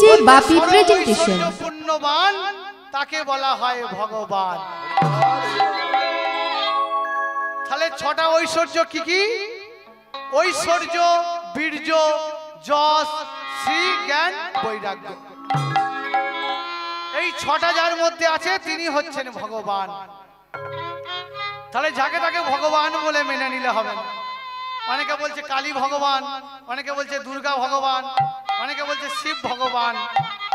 বলছি বাপি প্রেজেন্টেশন। পুণ্যবান তাকে বলা হয় ভগবান। তাহলে ছটা ঐশ্বর্য কি কি? ঐশ্বর্য, বীর্য, যশ, শ্রী, জ্ঞান, বৈরাগ্য। এই ছটা যার মধ্যে আছে তিনি হচ্ছেন ভগবান। তাহলে যাকে তাকে ভগবান বলে মেনে নিলে হবে না। অনেকে বলছে কালী ভগবান, অনেকে বলছে দুর্গা ভগবান, অনেকে বলছে শিব ভগবান,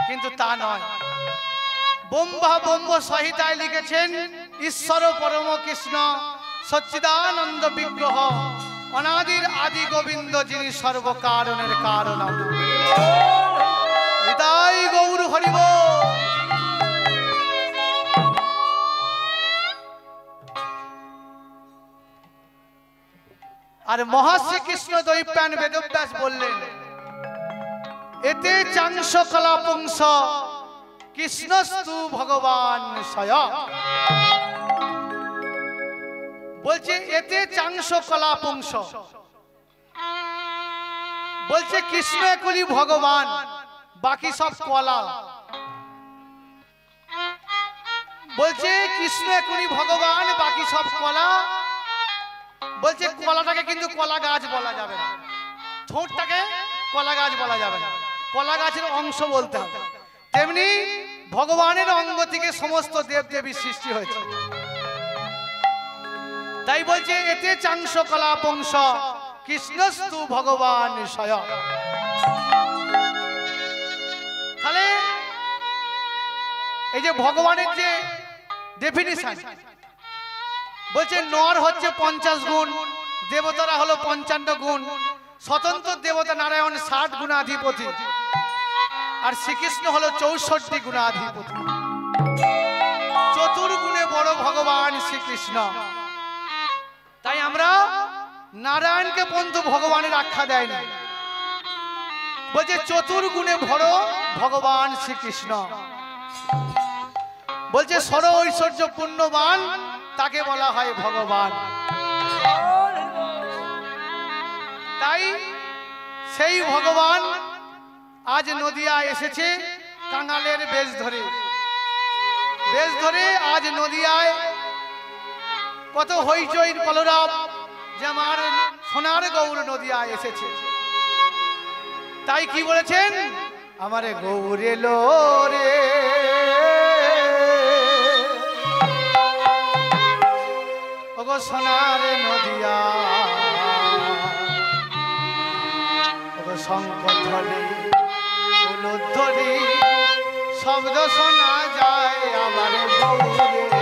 কিন্তু তা নয়। ব্রহ্মা ব্রহ্ম সংহিতায় লিখেছেন ঈশ্বর পরম কৃষ্ণ সচ্চিদানন্দ বিগ্রহ অনাদির আদি গোবিন্দ যিনি সর্বকারণের কারণ। নিতাই গৌর হরি বল। আর মহাশ্রী কৃষ্ণ দৈপ্যান বেদব্যাস বললেন এতে চাংশ কলাপুংস কৃষ্ণস্তু ভগবান স্বয়ং। বলছে এতে চাংশ কলাপুংস, বলছে কৃষ্ণ একুলি ভগবান, বাকি সব কলা। বলছে কৃষ্ণ একুলি ভগবান, বাকি সব কলা। বলছে কলাটাকে কিন্তু কলা গাছ বলা যাবে না, ঠোঁটটাকে কলা গাছ বলা যাবে না, কলা গাছের অংশ বলতে হবে। তেমনি ভগবানের অঙ্গ থেকে সমস্ত দেব দেবীর সৃষ্টি হয়েছে। তাই বলছে এতে চাংশ কলা বংশ কৃষ্ণস্তু ভগবান স্বয়ং। তাহলে এই যে ভগবানের যে ডেফিনিশন বলছে নর হচ্ছে 50 গুণ, দেবতারা হলো 55 গুণ, স্বতন্ত্র দেবতা নারায়ণ 60 গুণাধিপতি, আর শ্রীকৃষ্ণ হলো 64 গুণাধিপতি। চতুর্গুণে বড় ভগবান শ্রীকৃষ্ণ। তাই আমরা নারায়ণকে পর্যন্ত ভগবানের আখ্যা দেয়নি, বলছে চতুর্গুণে বড় ভগবান শ্রীকৃষ্ণ। বলছে সর ঐশ্বর্য পুণ্যবান তাকে বলা হয় ভগবান। তাই সেই ভগবান আজ নদিয়া এসেছে কাঙালের বেশ ধরে। বেশ ধরে আজ নদিয়ায় কত হইচইর কলরব, যে আমার সোনার গৌর নদিয়ায় এসেছে। তাই কি বলেছেন, আমারে গৌর এলো রে, ওগো সোনার নদিয়া, ওগো শঙ্খ ধ্বনি উলুধ্বনি শব্দ শোনা যায় আমার গৌরে।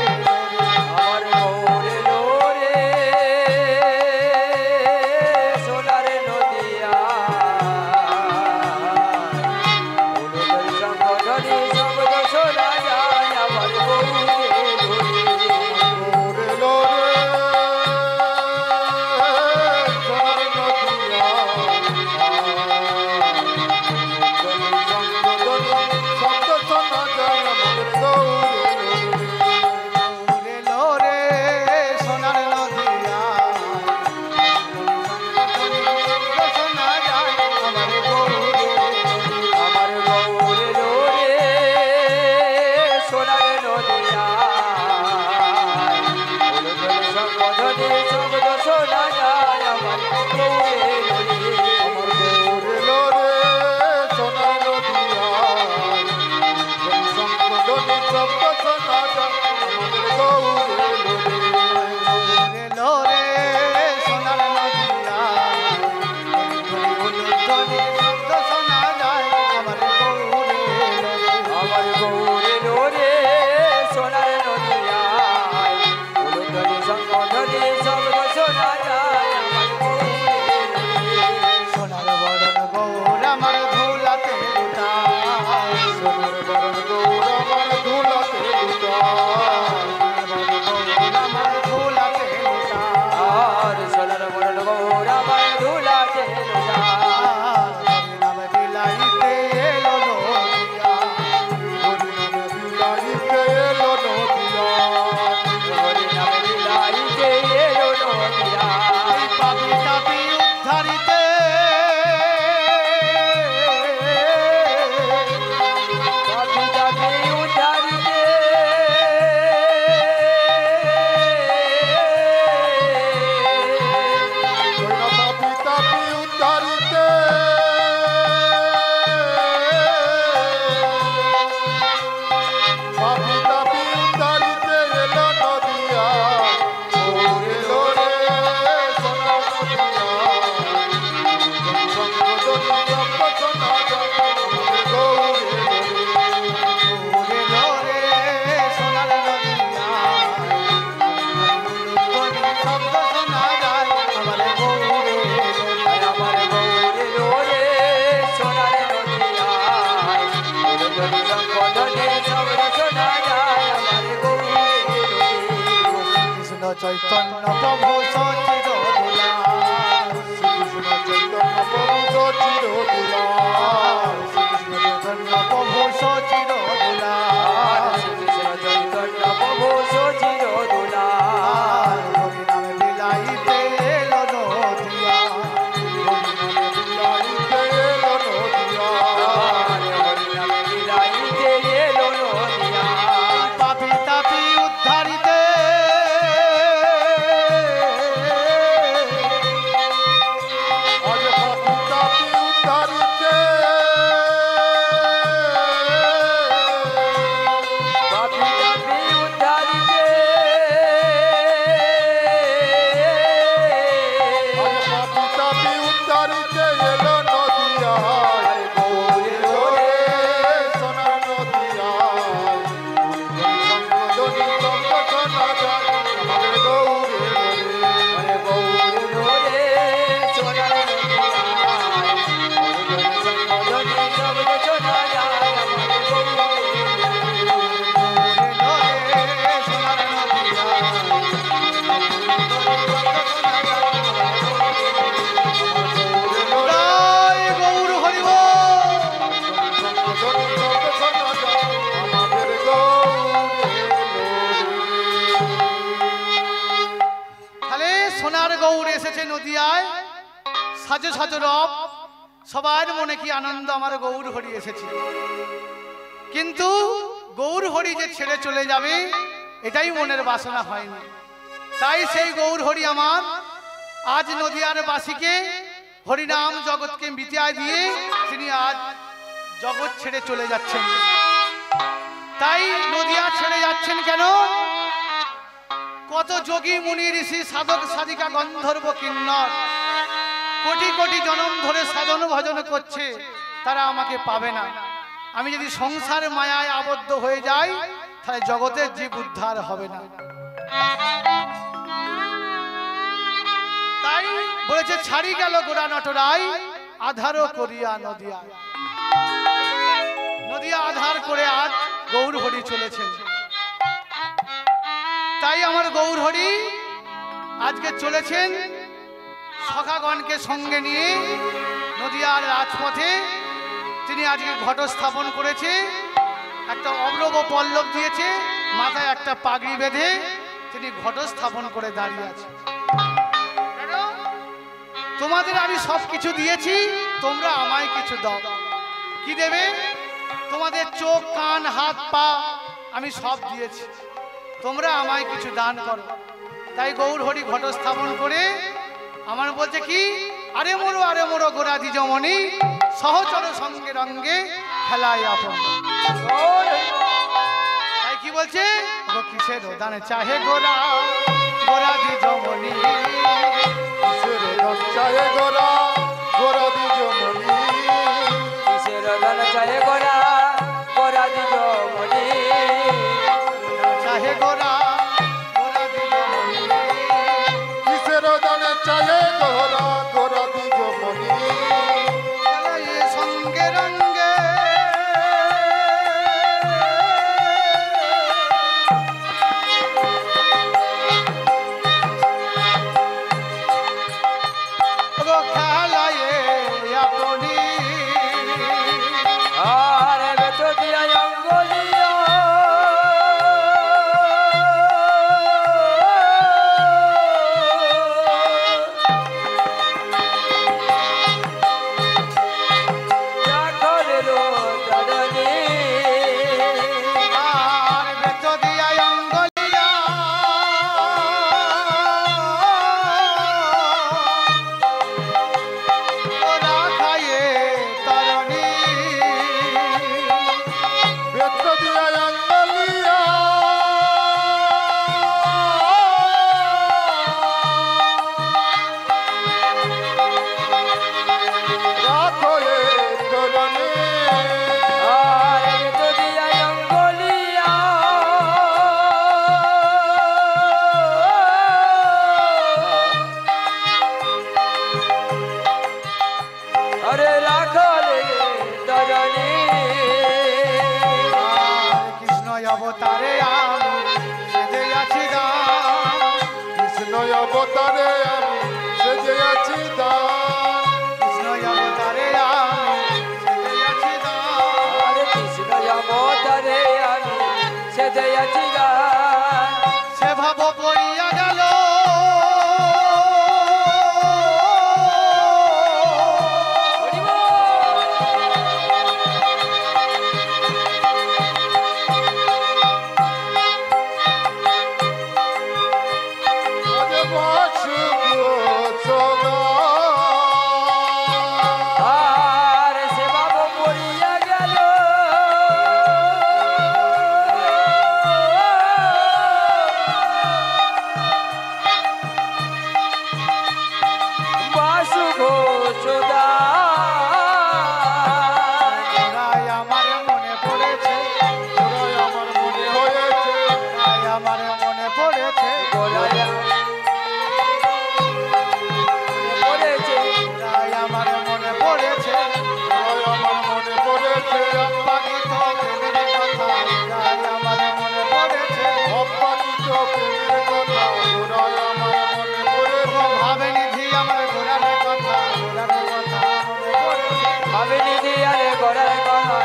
চৈতন্য প্রভু সচির দুলাল শ্রীকৃষ্ণ চৈতন্য প্রভু সচির দুলাল শ্রীকৃষ্ণ চৈতন্য প্রভু সচির দুলাল শ্রীকৃষ্ণ চৈতন্য প্রভু সচির দুলাল হরি নামে বিলাইতে এলো নদিয়া হরি নামে বিলাইতে এলো নদিয়া পাপি তাপি উদ্ধারিতে পাপি তাপি উদ্ধারিতে হরে গৌর ধরে সোনার নদিয়ায় হরিজন সম্বোধনে শব্দ শোনা যায় আমার গৌর হরিব তাহলে সোনার গৌর এসেছে নদিয়ায় সাজো সাজো রব সবার মনে কি আনন্দ আমার গৌর হরি এসেছে কিন্তু গৌর হরি যে ছেড়ে চলে যাবে এটাই মনের বাসনা হয়নি তাই সেই গৌর হরি আমার আজ নদিয়ার বাসীকে হরিনাম জগৎকে মিটিয়ে দিয়ে তিনি আজ জগৎ ছেড়ে চলে যাচ্ছেন তাই নদিয়া ছেড়ে যাচ্ছেন কেন কত যোগী মুনি ঋষি সাধক সাধিকা গন্ধর্ব কিন্নর কোটি কোটি জনম ধরে সাধন ভজন করছে তারা আমাকে পাবে না আমি যদি সংসার মায়ায় আবদ্ধ হয়ে যাই তাহলে জগতের জীব উদ্ধার হবে না তাই বলেছে ছাড়ি গেল গোড়া নটরাই আধারও করিয়া নদিয়া নদিয়া আধার করে আজ গৌর হরি চলেছেন তাই আমার গৌর হরি আজকে চলেছেন সখাগণকে সঙ্গে নিয়ে নদিয়ার রাজপথে তিনি আজকে ঘট স্থাপন করেছে একটা অবরব পল্লব দিয়েছে মাথায় একটা পাগড়ি বেঁধে তিনি ঘট স্থাপন করে দাঁড়িয়ে আছে কেন? তোমাদের আমি সব কিছু দিয়েছি তোমরা আমায় কিছু দাও কি দেবে তোমাদের চোখ কান হাত পা আমি সব দিয়েছি তোমরা আমায় কিছু দান করো তাই গৌর হরি ঘট স্থাপন করে আমার বলছে কি আরে মোরো গোরা দ্বিজমণি সহচর সঙ্গে রঙ্গে খেলায় আপন তাই কি বলছে গো কিসের দান চাহে গোরা গোরা দ্বিজমণি কিসের দান চাহে গোরা গোরা দ্বিজমণি কিসের দান চাহে গোরা গোরা দ্বিজমণি চাহে গোরা গোরা দ্বিজমণি কিসের দান চাহে গোরা গোরা দ্বিজমণি খেলায় সঙ্গে রঙ্গে গো খেলায় আপনি আর বেত দিয়া অঙ্গলিয়া করতে আছি গান সে ভাব পড়িয়া গেল আজ বাসুক সদা আর সে বাব পড়িয়া গেল বাসু ঘোষদা গোড়ায় আমার মনে পড়েছে তোরাই আমার মনে হয়েছে গোড়ায় আমার মনে পড়েছে গোড়ায় পড়েছে গোড়ায় আমার মনে পড়েছে তোরাই আমার মনে পড়েছে পাখিত প্রেমের কথা গোড়ায় আমার মনে পড়েছে অপ্পাকিত প্রেমের কথা তোরাই আমার মনে পড়েছে ভাবে নিধি আমার গোড়ার কথা মনে পড়েছে ভাবে নিধি আরে গোড়ার কথা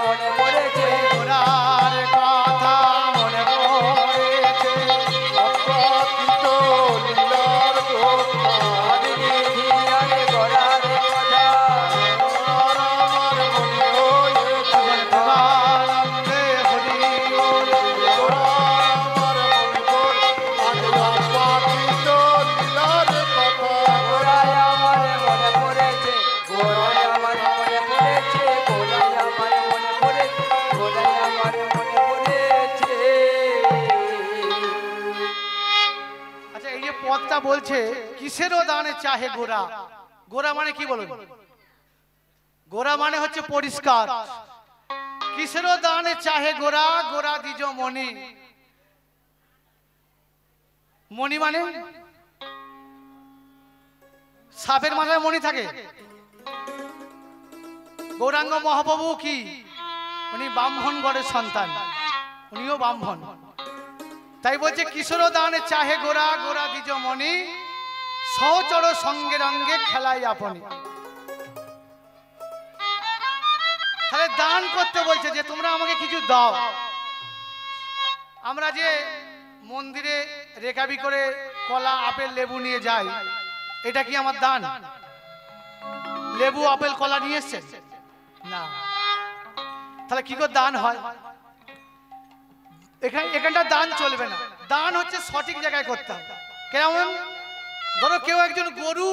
মনে পড়েছে গোড়ার কথা মনে পড়েছে অপ্রাকৃত লীলার কথা ভাবে নিধি আরে গোড়ার কথা আর আমার মনে হয়েছে দেবানন্দে হরি বল। তোরা আমার মনে পড়ে আজ অপ্রাকৃত লীলার কথা গোড়ায় আমার মনে পড়েছে গোড়ায় আমার মনে পড়েছে গোড়ায় আমার মনে পড়েছে গোড়ায় আমার মনে পড়েছে আচ্ছা এই যে পদটা বলছে কিসেরও দানে চাহে গোরা গোরা মানে কি বলুন গোরা মানে হচ্ছে পরিষ্কার কিসেরও দানে চাহে গোরা গোরা দিজ মণি মণি মানে সাপের মাথায় মণি থাকে গৌরাঙ্গ মহাপ্রভু কি উনি ব্রাহ্মণ গড়ের সন্তান উনিও ব্রাহ্মণ তাই বলছে কিশোর দানে চাহে গোরা গোরা দিজ মণি সহচর সঙ্গে রঙ্গে খেলাই আপনি তাহলে দান করতে বলছে যে তোমরা আমাকে কিছু দাও আমরা যে মন্দিরে রেকাবি করে কলা আপেল লেবু নিয়ে যাই এটা কি আমার দান লেবু আপেল কলা নিয়ে এসছে না তাহলে কি করে দান হয় এখানটা দান চলবে না দান হচ্ছে সঠিক জায়গায় করতে হবে কেমন ধরো কেউ একজন গরু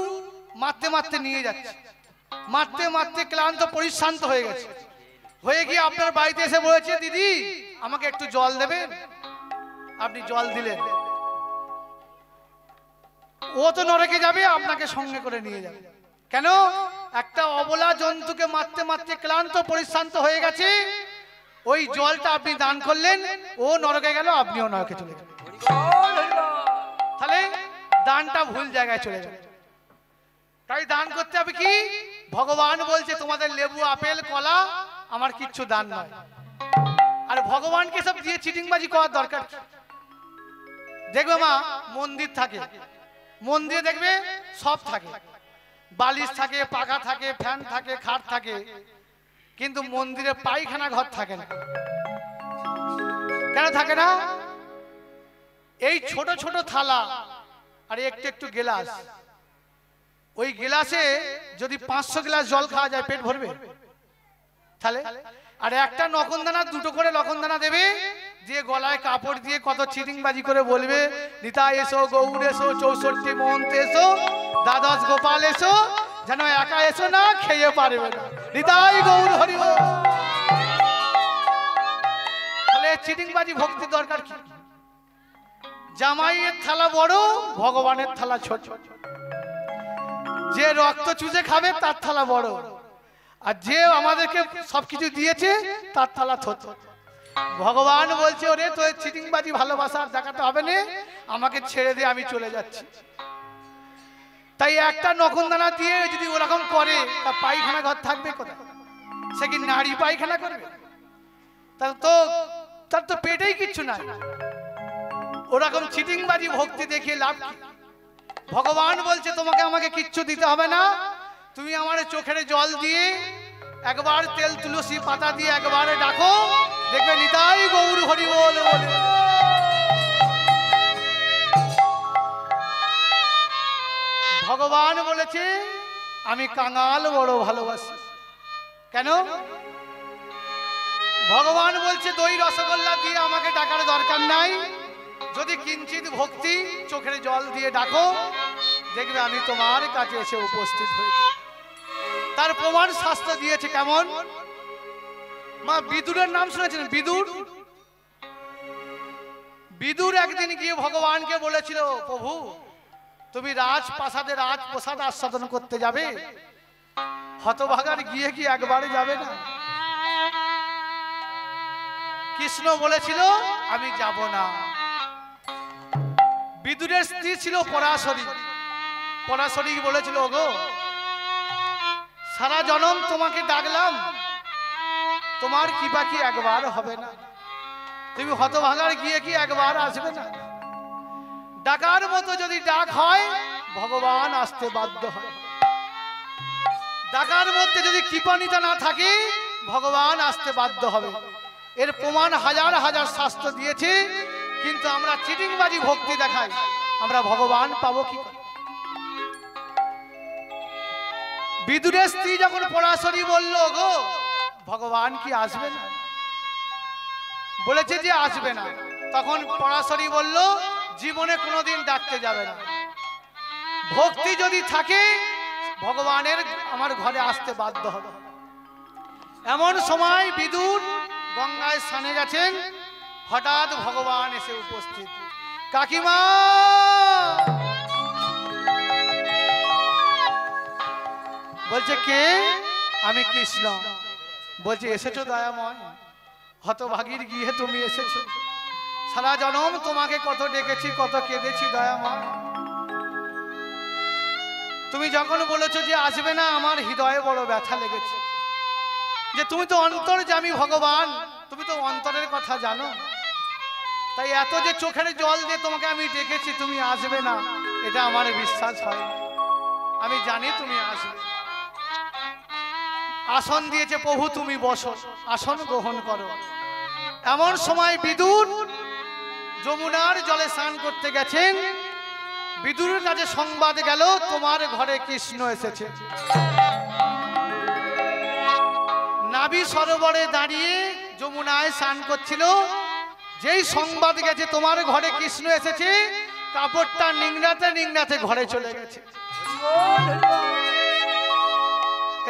মারতে মারতে নিয়ে যাচ্ছে মারতে মারতে ক্লান্ত পরিশ্রান্ত হয়ে গেছে হয়ে গিয়ে আপনার বাড়িতে এসে বলেছে দিদি আমাকে একটু জল দেবেন আপনি জল দিলেন ও তো নরকে যাবে আপনাকে সঙ্গে করে নিয়ে যাবে কেন একটা অবলা জন্তুকে মারতে মারতে ক্লান্ত পরিশ্রান্ত হয়ে গেছে ওই জলটা আপনি দান করলেন ও নরকে গেল আপনিও নরকে চলে গেলেন তাহলে দানটা ভুল জায়গায় চলে যাবে তাই দান করতে হবে কি ভগবান বলছে তোমাদের লেবু আপেল কলা আমার কিচ্ছু দান নয় আর ভগবানকে সব দিয়ে চিটিংবাজি করার দরকার কি? দেখবে মা মন্দির থাকে মন্দিরে দেখবে সব থাকে বালিশ থাকে পাখা থাকে ফ্যান থাকে খাট থাকে কিন্তু মন্দিরে পায়খানা ঘর থাকে না কেন থাকে না এই ছোট ছোট থালা আর একটু একটু গ্লাস ওই গ্লাসে যদি 500 গ্লাস জল খাওয়া যায় পেট ভরবে তাহলে আর একটা নকনদানা দুটো করে নকনদানা দেবে দিয়ে গলায় কাপড় দিয়ে কত চিটিংবাজি করে বলবে নিতাই এসো গৌর এসো 64 মহন্ত এসো দ্বাদশ গোপাল এসো যেন একা এসো না খেয়ে পারবে না নিতাই গৌর হরি বল। তাহলে চিটিংবাজি ভক্তি দরকার কি জামাইয়ের থালা বড় ভগবানের থালা ছোট যে রক্ত চুষে খাবে তার থালা বড় আর যে আমাদেরকে সবকিছু দিয়েছে তার থালা ছোট ভগবান বলছে ওরে তোর চিটিংবাজি ভালোবাসার দেখাতে হবে না আমাকে ছেড়ে দিয়ে আমি চলে যাচ্ছি তাই একটা নকনদানা দিয়ে যদি ওরকম করে তা পায়খানা ঘর থাকবে কোথায় সে কি নারী পায়খানা করবে তার তো পেটেই কিচ্ছু নাই ওরকম চিটিংবাজি ভক্তি দেখিয়ে লাভ কি ভগবান বলছে তোমাকে আমাকে কিচ্ছু দিতে হবে না তুমি আমার চোখের জল দিয়ে একবার তেল তুলসী পাতা দিয়ে একবারে ডাকো দেখবে নিতাই গৌর হরি বল বলে। ভগবান বলেছে আমি কাঙাল বড় ভালোবাসি। কেন? ভগবান বলছে দই রসগোল্লা দিয়ে আমাকে ডাকার দরকার নাই, যদি কিঞ্চিত ভক্তি চোখের জল দিয়ে ডাকো দেখবে আমি তোমার কাছে এসে উপস্থিত হয়েছি। তার প্রমাণ শাস্ত্র দিয়েছে। কেমন? মা বিদুরের নাম শুনেছেন? বিদুর বিদুর একদিন গিয়ে ভগবানকে বলেছিল, প্রভু তুমি রাজপ্রাসাদে রাজপ্রসাদ আস্বাদন করতে যাবে? হতভাগার গিয়ে কি একবারে যাবে না? কৃষ্ণ বলেছিল আমি যাব না। বিদুরের স্ত্রী ছিল পরাশরী। পরাশরী বলেছিল, ওগো সারা জনম তোমাকে ডাকলাম, তোমার কৃপা কি একবার হবে না? তুমি হতভাগার গিয়ে কি একবার আসবে না? ডাকার মতো যদি ডাক হয় ভগবান আসতে বাধ্য হয়। ডাকার মধ্যে যদি কৃপানিতা না থাকে ভগবান আসতে বাধ্য হবে। এর প্রমাণ হাজার হাজার শাস্ত্র দিয়েছে, কিন্তু আমরা চিটিংবাজি ভক্তি দেখাই, আমরা ভগবান পাবো কি করে? বিদুরের স্ত্রী যখন পরাশরী বলল, গো ভগবান কি আসবে না? বলেছে যে আসবে না। তখন পরাশরী বলল জীবনে কোনোদিন ডাকতে যাবে না। ভক্তি যদি থাকে ভগবানের আমার ঘরে আসতে বাধ্য হবে। এমন সময় বিদুর গঙ্গায় স্নানে গেছেন, হঠাৎ ভগবান এসে উপস্থিত। কাকিমা, বলছে কে? আমি কৃষ্ণ। বলছে এসেছো দয়াময়? হতভাগীর গিয়ে তুমি এসেছো। সারা জনম তোমাকে কত ডেকেছি, কত কেঁদেছি দয়াময়। তুমি যখন বলেছো যে আসবে না, আমার হৃদয়ে বড় ব্যথা লেগেছে। যে তুমি তো অন্তর্যামী ভগবান, তুমি তো অন্তরের কথা জানো। তাই এত যে চোখের জল দিয়ে তোমাকে আমি ডেকেছি, তুমি আসবে না এটা আমার বিশ্বাস হয়। আমি জানি তুমি আসবে। আসন দিয়েছে প্রভু, তুমি বসো, আসন গ্রহণ করো। এমন সময় বিদুর যমুনার জলে স্নান করতে গেছেন। বিদুরের কাছে সংবাদ গেল তোমার ঘরে কৃষ্ণ এসেছে। নাভি সরোবরে দাঁড়িয়ে যমুনায় স্নান করছিল। যেই সংবাদ গেছে তোমার ঘরে কৃষ্ণ এসেছে, কাপড়টা নিংড়াতে নিংড়াতে ঘরে চলে গেছে।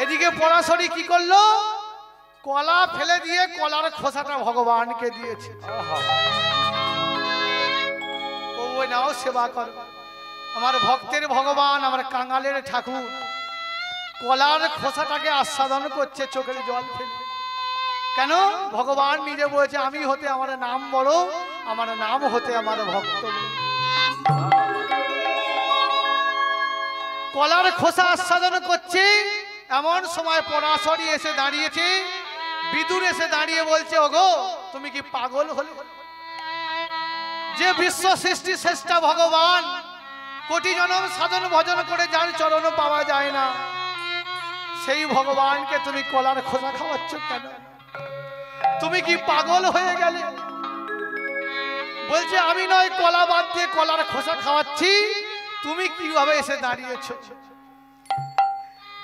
এদিকে পরাশরী কি করলো? কলা ফেলে দিয়ে কলার খোসাটা ভগবানকে দিয়েছে। প্রভু নাও সেবা কর। আমার ভক্তের ভগবান, আমার কাঙালের ঠাকুর কলার খোসাটাকে আস্বাদন করছে চোখের জল ফেলে। কেন? ভগবান নিজে বলেছে আমি হতে আমার নাম বড়, আমার নাম হতে আমার ভক্ত। কলার খোসা আস্বাদন করছে। এমন সময় পরাশরী এসে দাঁড়িয়েছে। বিদুর এসে দাঁড়িয়ে বলছে, ওগো তুমি কি পাগল হলে? যে বিশ্ব সৃষ্টি শ্রেষ্ঠ ভগবান, কোটি জনম সাধন ভজন করে যার চরণ পাওয়া যায় না, সেই ভগবানকে তুমি কলার খোসা খাওয়াচ্ছ কেন? তুমি কি পাগল হয়ে গেলে? বলছে আমি নয় কলা বাদ দিয়ে কলার খোসা খাওয়াচ্ছি, তুমি কিভাবে এসে দাঁড়িয়েছ?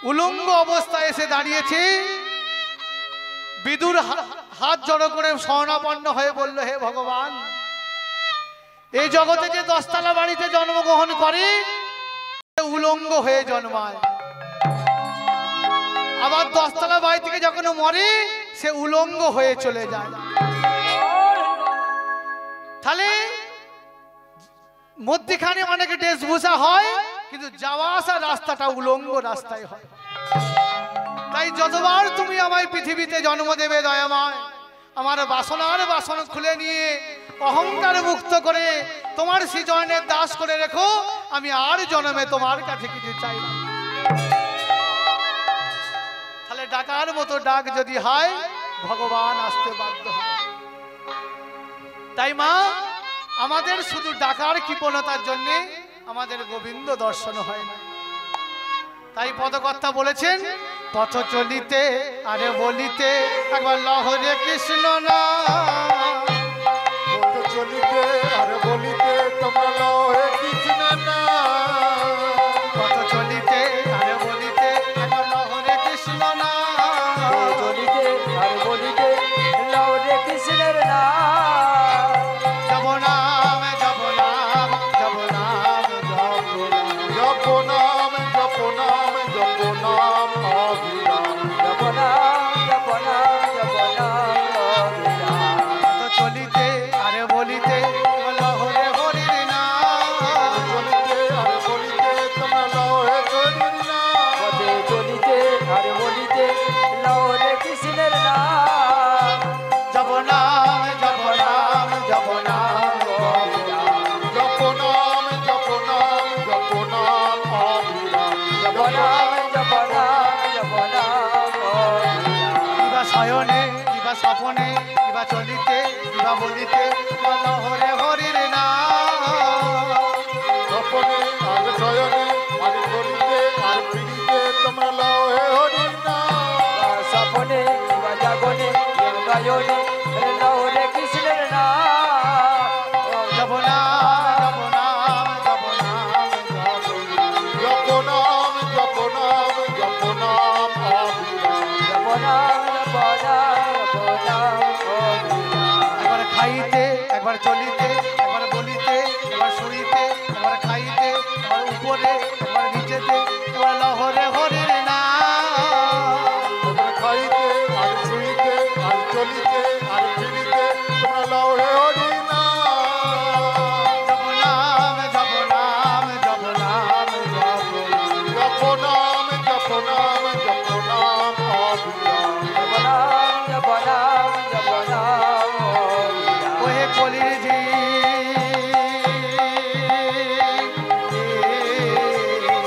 উলঙ্গ অবস্থায় এসে দাঁড়িয়েছে। বিদুর হাত জড়ো করে শরণাপন্ন হয়ে বলল, হে ভগবান, এই জগতে যে 10 তলা বাড়িতে জন্মগ্রহণ করে উলঙ্গ হয়ে জন্মায়, আবার 10 তলা বাড়ি থেকে যখন মরে সে উলঙ্গ হয়ে চলে যায়। তাহলে মধ্যখানে অনেক বেশভূষা হয়, কিন্তু যাওয়া আসা রাস্তাটা উলঙ্গ রাস্তায় হয়। তাই যতবার তুমি আমায় পৃথিবীতে জন্ম দেবে দয়াময়, আমার বাসনার বাসন খুলে নিয়ে অহংকার মুক্ত করে তোমার শ্রীচরণের দাস করে রেখো, আমি আর জন্মে তোমার কাছে কিছু চাই না। তাহলে ডাকার মতো ডাক যদি হয় ভগবান আসতে বাধ্য হয়। তাই মা, আমাদের শুধু ডাকার কৃপণতার জন্যে আমাদের গোবিন্দ দর্শন হয় না। তাই পদকর্তা বলেছেন, পথ চলিতে আরে বলিতে একবার লহরে কৃষ্ণ না পথ চলিতে আর বলিতে তোমরা লও হে কৃষ্ণ না পথ চলিতে আরে বলিতে একবার লহরে কৃষ্ণ না চলিতে আর বলিতে লাও রে কৃষ্ণের নাম যাব নাম যাব নাম যাব নাম যাব নাম জপ নাম জপ নাম জপ নাম অবিরাম জপ নাম জপ নাম জপ নাম অবিরাম। পথ চলিতে আরে বলিতে লহরে হরির নাম চলিতে আর বলিতে তোমরা লও হে হরির নাম পথে চলিতে আর বলিতে লাও রে কৃষ্ণের নাম যাব নাম যাব নাম যাব নাম জপ নাম জপ নাম জপ নাম অবিরাম জপ নাম জপ নাম জপ নাম অবিরাম। কিবা শয়নে কিবা স্বপনে কিবা চলিতে কিবা বলিতে লহরে হরির নাম স্বপনে আর শয়নে আর বলিতে আর ফিরিতে তোমরা লও হে হরির নাম স্বপনে কিংবা জাগনে কিংবা গায়নে লাও রে কৃষ্ণের নাম যাব নাম যাব নাম যাব নাম জপ নাম জপ নাম জপ নাম অবিরাম জপ নাম জপ নাম জপ নাম অবিরাম। একবার খাইতে একবার চলিতে একবার বলিতে একবার শুইতে একবার খাইতে একবার উপরে একবার নিচেতে একবার লহরে হরির নাম তোমরা খাইতে আর শুইতে আর চলিতে আর ফিরিতে তোমরা লও হে হরির নাম যাব নাম যাব নাম যাব নাম জপ নাম জপ নাম জপ নাম অবিরাম জপ নাম জপ নাম জপ নাম অবিরাম। ওহে কলির জি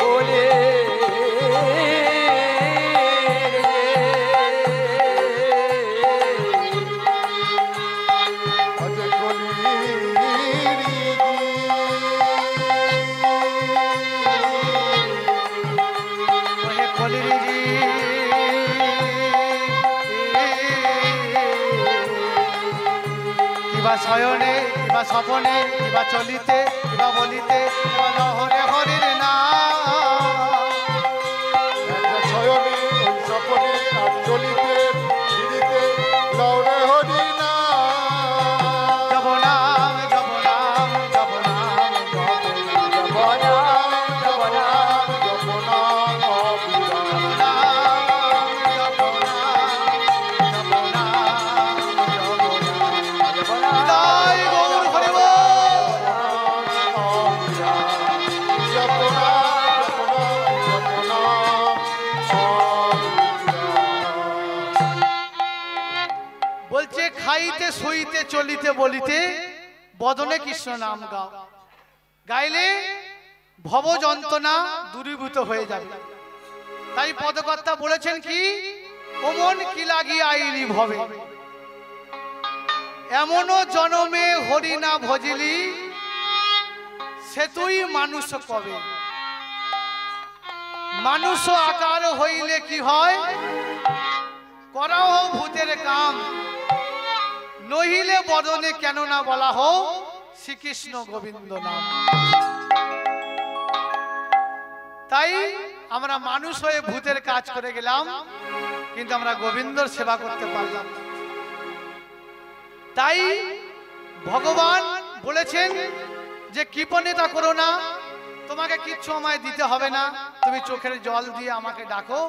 বলে অজয় কলির ওহে কলির জি কিবা শয়নে কিবা স্বপনে কিবা চলিতে কিবা বলিতে কিবা লহরে হরির নাম একটা শয়নে ওই স্বপনে আর চলিতে ফিরিতে লও হে হরির নাম যাব নাম যাব নাম যাব নাম জপ নাম জপ নাম জপ নাম অবিরাম জপ নাম জয় গৌর হরি বল। জপ নাম জপ নাম বলছে খাইতে শুইতে চলিতে বলিতে বদনে কৃষ্ণ নাম গাও গাইলে ভব যন্ত্রণা দূরীভূত হয়ে যাবে। তাই পদকর্তা বলেছেন কি ও মন কি লাগিয়া আইলি ভবে এমনও জনমে হরি না ভজিলি সে তুই মানুষ কবে মানুষ আকার হইলে কি হয় করাও ভূতের কাম নহিলে বদনে কেন না বলা হো শ্রীকৃষ্ণ গোবিন্দ নাম। তাই আমরা মানুষ হয়ে ভূতের কাজ করে গেলাম কিন্তু আমরা গোবিন্দর সেবা করতে পারলাম না। তাই ভগবান বলেছেন যে কৃপণতা করো না তোমাকে কিচ্ছু আমায় দিতে হবে না তুমি চোখের জল দিয়ে আমাকে ডাকো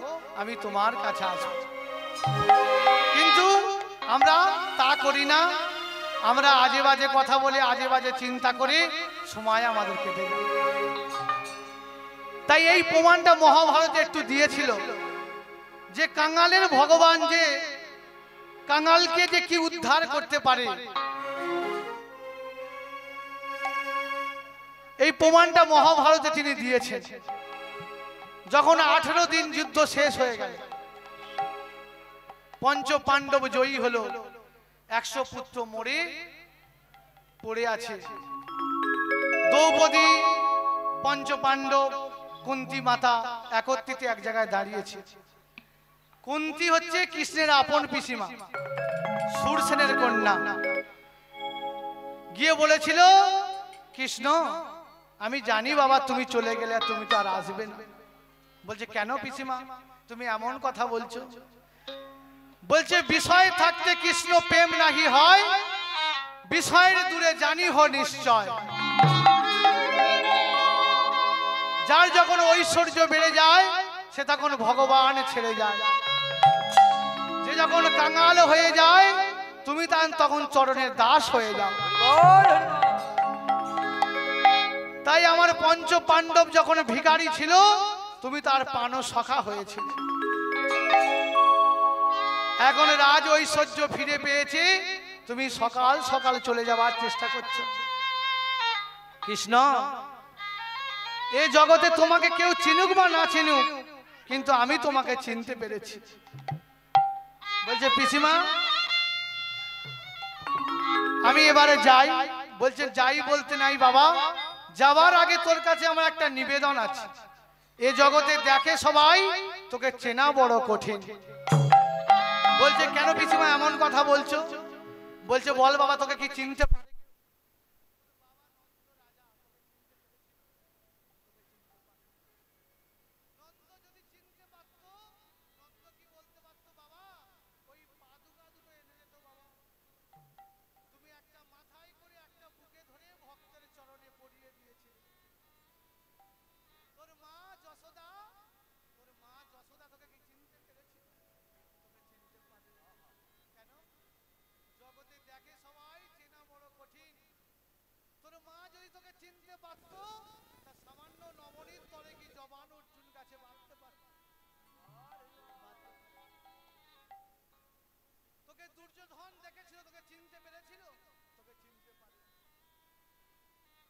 আমি তোমার কাছে আসবো। কিন্তু আমরা তা করি না আমরা আজে বাজে কথা বলে আজে বাজে চিন্তা করে সময় আমাদের কেটে যায়। তাই এই প্রমাণটা মহাভারতে একটু দিয়েছিল যে কাঙালের ভগবান যে কাঙালকে যে কি উদ্ধার করতে পারে এই প্রমাণটা মহাভারতে তিনি দিয়েছেন। যখন 18 দিন যুদ্ধ শেষ হয়ে গেল পঞ্চ পাণ্ডব জয়ী হলো 100 পুত্র মরে পড়ে আছে দ্রৌপদী পঞ্চ পাণ্ডব কুন্তি মাতা একত্রিত এক জায়গায় দাঁড়িয়েছে কুন্তী হচ্ছে কৃষ্ণের আপন পিসিমা, সুরসেনের কন্যা। গিয়ে বলেছিল, কৃষ্ণ আমি জানি বাবা তুমি চলে গেলে তুমি তো আর আসবে না। বলছে কেন পিসিমা তুমি এমন কথা বলছো? বলছে বিষয় থাকতে কৃষ্ণ প্রেম নাহি হয়, বিষয়ের দূরে জানি হ নিশ্চয়। যার যখন ঐশ্বর্য বেড়ে যায় সে তখন ভগবান ছেড়ে যায়, যে যখন কাঙাল হয়ে যায় তুমি তখন চরণের দাস হয়ে যাও। তাই আমার পঞ্চ পাণ্ডব যখন ভিখারি ছিল তুমি তার পান সখা হয়েছিল। এখন রাজ ঐশ্বর্য ফিরে পেয়েছে, তুমি সকাল সকাল চলে যাওয়ার চেষ্টা করছো। কৃষ্ণ এই জগতে তোমাকে কেউ চিনুক বা না চিনুক, কিন্তু আমি তোমাকে চিনতে পেরেছি। বলছে পিসিমা আমি এবারে যাই। বলছে যাই বলতে নাই বাবা, যাবার আগে তোর কাছে আমার একটা নিবেদন আছে। এ জগতে দেখে সবাই, তোকে চেনা বড় কঠিন। বলছে কেন পিসিমা এমন কথা বলছো? বলছে বল বাবা তোকে কি চিনতে পারে? চিনতে পারতো তা সামান্য নবনীত তরে কি জবান অর্জুন কাছে বাঁধতে পারত? তোকে দুর্যোধন দেখেছিল, তোকে চিনতে পেরেছিল? তোকে চিনতে পারে।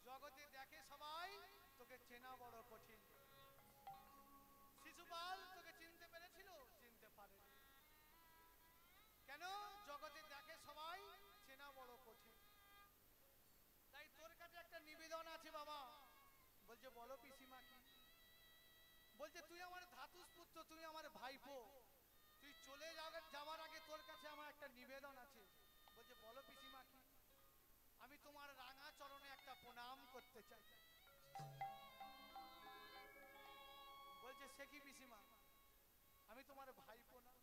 জগতে দেখে সবাই, তোকে চেনা বড় কঠিন। শিশুপাল তোকে চিনতে পেরেছিল? চিনতে পারে। কেন? জগতে দেখে সবাই, চেনা বড় কঠিন। তাই তোর কাছে একটা নিবেদন আছে বাবা। বলছে বলো পিসিমা কি? বলছে তুই আমার ধাতুস পুত্র, তুই আমার ভাইপো, তুই চলে যাওয়ার আগে তোর কাছে আমার একটা নিবেদন আছে। বলছে বলো পিসিমা কি? আমি তোমার রাঙা চরণে একটা প্রণাম করতে চাই। বলছে সে কি পিসিমা, আমি তোমার ভাইপো না,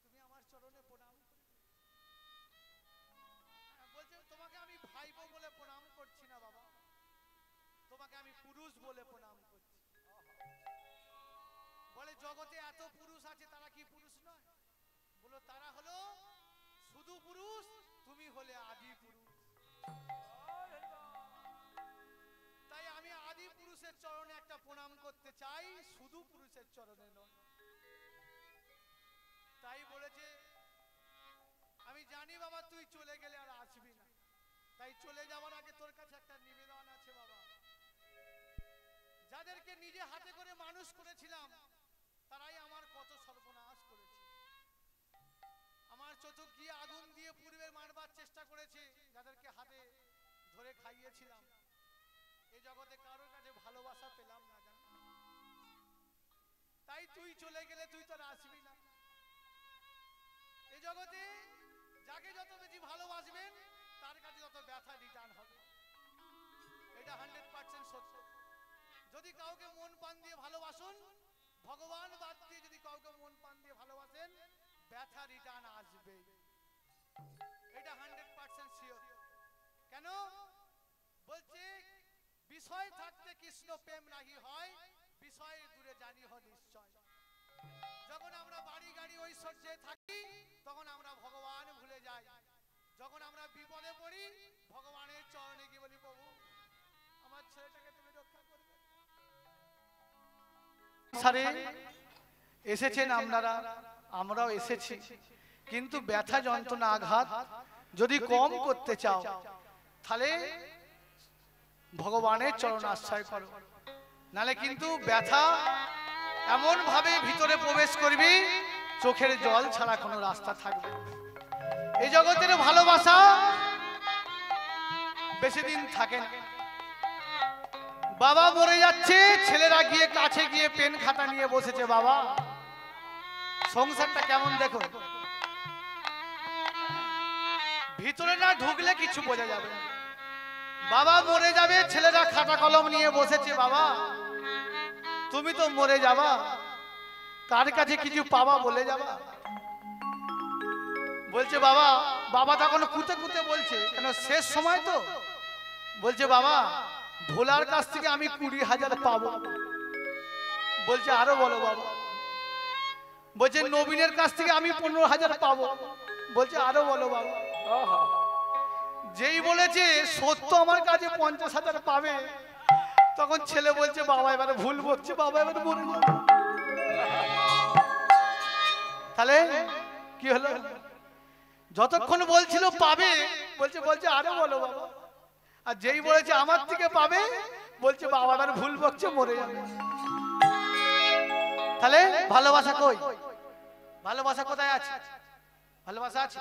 তুমি আমার চরণে প্রণাম করবে? বলছে তোমাকে আমি ভাইপো বলে প্রণাম করছি না বাবা, তোমাকে আমি পুরুষ বলে প্রণাম করছি। বলে জগতে এত পুরুষ আছে, তারা কি পুরুষ নয়? বলো তারা হলো শুধু পুরুষ, তুমি হলে আদি পুরুষ। তাই আমি আদি পুরুষের চরণে একটা প্রণাম করতে চাই, শুধু পুরুষের চরণে নয়। তাই বলেছে আমি জানি বাবা তুই চলে গেলে আর আসবি না, তাই চলে যাওয়ার আগে তোর কাছে একটা নিবেদন আছে বাবা। যাদেরকে নিজে হাতে করে মানুষ করেছিলাম তারাই আমার কত সর্বনাশ করেছে। আমার চতুর্দিকে আগুন দিয়ে পূর্বে মারবার চেষ্টা করেছে। যাদেরকে হাতে ধরে খাইয়েছিলাম, এই জগতে কারোর কাছে ভালোবাসা পেলাম না জানো। তাই তুই চলে গেলে তুই তো আর আসবি না। এই জগতে যাকে যত বেশি ভালোবাসবেন তার কাছে যত ব্যথা রিটার্ন হবে, এটা 100% সত্য। যদি কাউকে মন প্রাণ দিয়ে ভালোবাসুন, ভগবান বাদ দিয়ে যদি কাউকে মন প্রাণ দিয়ে ভালোবাসেন, ব্যথা রিটার্ন আসবে, এটা 100% শিওর। কেন? বলছে বিষয় থাকতে কৃষ্ণ প্রেম নাহি হয়, বিষয়ের দূরে জানি হ নিশ্চয়। যখন আমরা বাড়ি গাড়ি ঐশ্বর্যে থাকি তখন আমরা ভগবান ভুলে যাই। যখন আমরা বিপদে পড়ি ভগবানের চরণে গিয়ে বলি প্রভু আমার ছেলেটাকে তুমি রক্ষা করবে। সারে এসেছেন আপনারা, আমরাও এসেছি, কিন্তু ব্যথা যন্ত্রণা আঘাত যদি কম করতে চাও তাহলে ভগবানের চরণ আশ্রয় করো, নালে কিন্তু ব্যথা এমন ভাবে ভিতরে প্রবেশ করবি চোখের জল ছাড়া কোনো রাস্তা থাকবে। এই জগতের ভালোবাসা বেশি দিন থাকে না। বাবা মরে যাচ্ছে, ছেলেরা গিয়ে কাছে গিয়ে পেন খাতা নিয়ে বসেছে, বাবা সংসারটা কেমন দেখুন, ভিতরে না ঢুকলে কিছু বোঝা যাবে না। বাবা মরে যাবে, ছেলেরা খাতা কলম নিয়ে বসেছে, বাবা তুমি তো মরে যাবা, কার কাছে কিছু পাবা বলে যাবা। বলছে বাবা, বাবা তখন কুতে কুতে বলছে, কেন শেষ সময় তো, বলছে বাবা ভোলার কাছ থেকে আমি 20,000 পাবো। বলছে আরো বলো বাবা। বলছে নবীনের কাছ থেকে আমি 15,000 পাবো। বলছে আরো বলো বাবা। যেই বলেছে সত্য আমার কাছে 50,000 পাবে, তখন ছেলে বলছে বাবা এবারে ভুল বলছে, বাবা এবারে মরে যাবে। তাহলে কি হলো, যতক্ষণ বলছিল পাবে, বলছে আরো বলো বাবা। আর যেই বলেছে আমার থেকে পাবে, বলছে বাবা এবার ভুল বকছে, মরে যাবে। তাহলে ভালোবাসা কই, ভালোবাসা কোথায় আছে? ভালোবাসা আছে।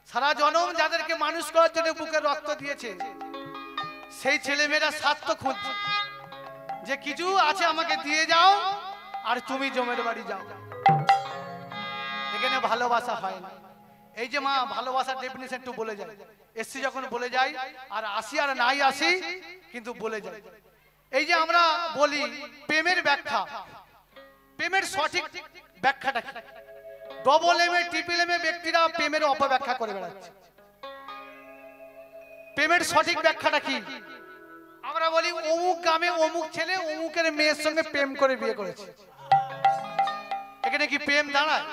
সারা জনম যাদেরকে মানুষ করার জন্য বুকে রক্ত দিয়েছে, সেই ছেলেমেয়েরা স্বার্থ খুঁজছে যে কিছু আছে আমাকে দিয়ে যাও আর তুমি জমের বাড়ি যাও। এখানে ভালোবাসা হয় না। এই যে মা ভালোবাসার ডেফিনিশন একটু বলে যায়, এসছি যখন বলে যাই, আর আসি আর নাই আসি কিন্তু বলে যাই। এই যে আমরা বলি প্রেমের ব্যাখ্যা, প্রেমের সঠিক ব্যাখ্যাটা কি? Double M A triple M A ব্যক্তিরা প্রেমের অপব্যাখ্যা করে বেড়াচ্ছে। প্রেমের সঠিক ব্যাখ্যাটা কি? আমরা বলি অমুক গ্রামে অমুক ছেলে অমুকের মেয়ের সঙ্গে প্রেম করে বিয়ে করেছে। এখানে কি প্রেম দাঁড়ায়?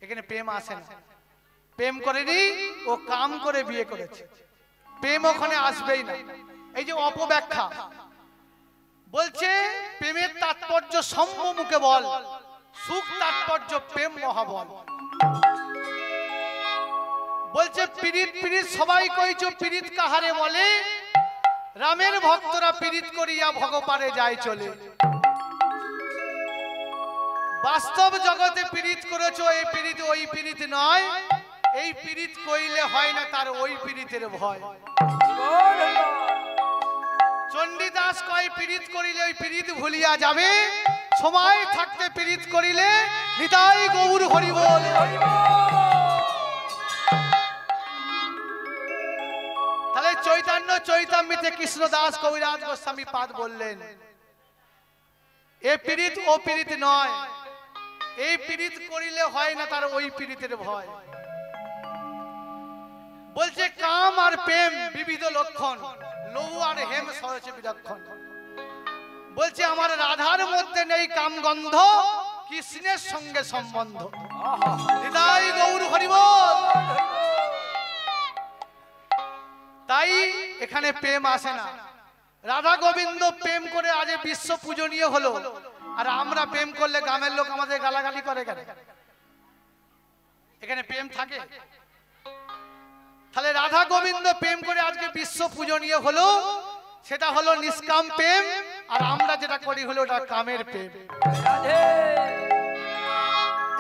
এখানে প্রেম আসে না। প্রেম করেনি, ও কাম করে বিয়ে করেছে, প্রেম ওখানে আসবেই না। এই যে অপব্যাখ্যা বলছে প্রেমের তাৎপর্য সম্মুখে বল, সুখ তাৎপর্য প্রেম মহাবল। বলছে পীড়িত পীড়িত সবাই কইছো পীড়িত কাহারে বলে, রামের ভক্তরা পীড়িত করিয়া ভগবানে যায় চলে। বাস্তব জগতে পীড়িত করেছো, এই পীড়িত ওই পীড়িত নয়, এই পীড়িত কইলে হয় না তার ওই পীড়িতের ভয়। চণ্ডীদাস কয় পীড়িত করিলে ওই পীড়িত ভুলিয়া যাবে, সময় থাকতে পীড়িত করিলে নিতাই গৌর হরি বল। তাহলে চৈতন্য চৈতামৃতে কৃষ্ণদাস কবিরাজ গোস্বামী পাদ বললেন এ পীড়িত ও পীড়িত নয়, এই পীড়িত করিলে হয় না তার ওই পীড়িতের ভয়। বলছে কাম আর প্রেম বিবিধ লক্ষণ, লঘু আর হেম সহজে বিলক্ষণ। বলছে আমার রাধার মধ্যে নেই কাম গন্ধ, কৃষ্ণের সঙ্গে সম্বন্ধ। হৃদয় গৌর হরি বল। তাই এখানে প্রেম আসে না। রাধা গোবিন্দ প্রেম করে আজ বিশ্ব পূজনীয় হলো, আর আমরা প্রেম করলে গ্রামের লোক আমাদের গালাগালি করে কেন? এখানে প্রেম থাকে? তাহলে রাধা গোবিন্দ প্রেম করে আজকে বিশ্ব পূজনীয় হলো, সেটা হলো নিষ্কাম প্রেম, আর আমরা যেটা করি হলো ওটা কামের প্রেম।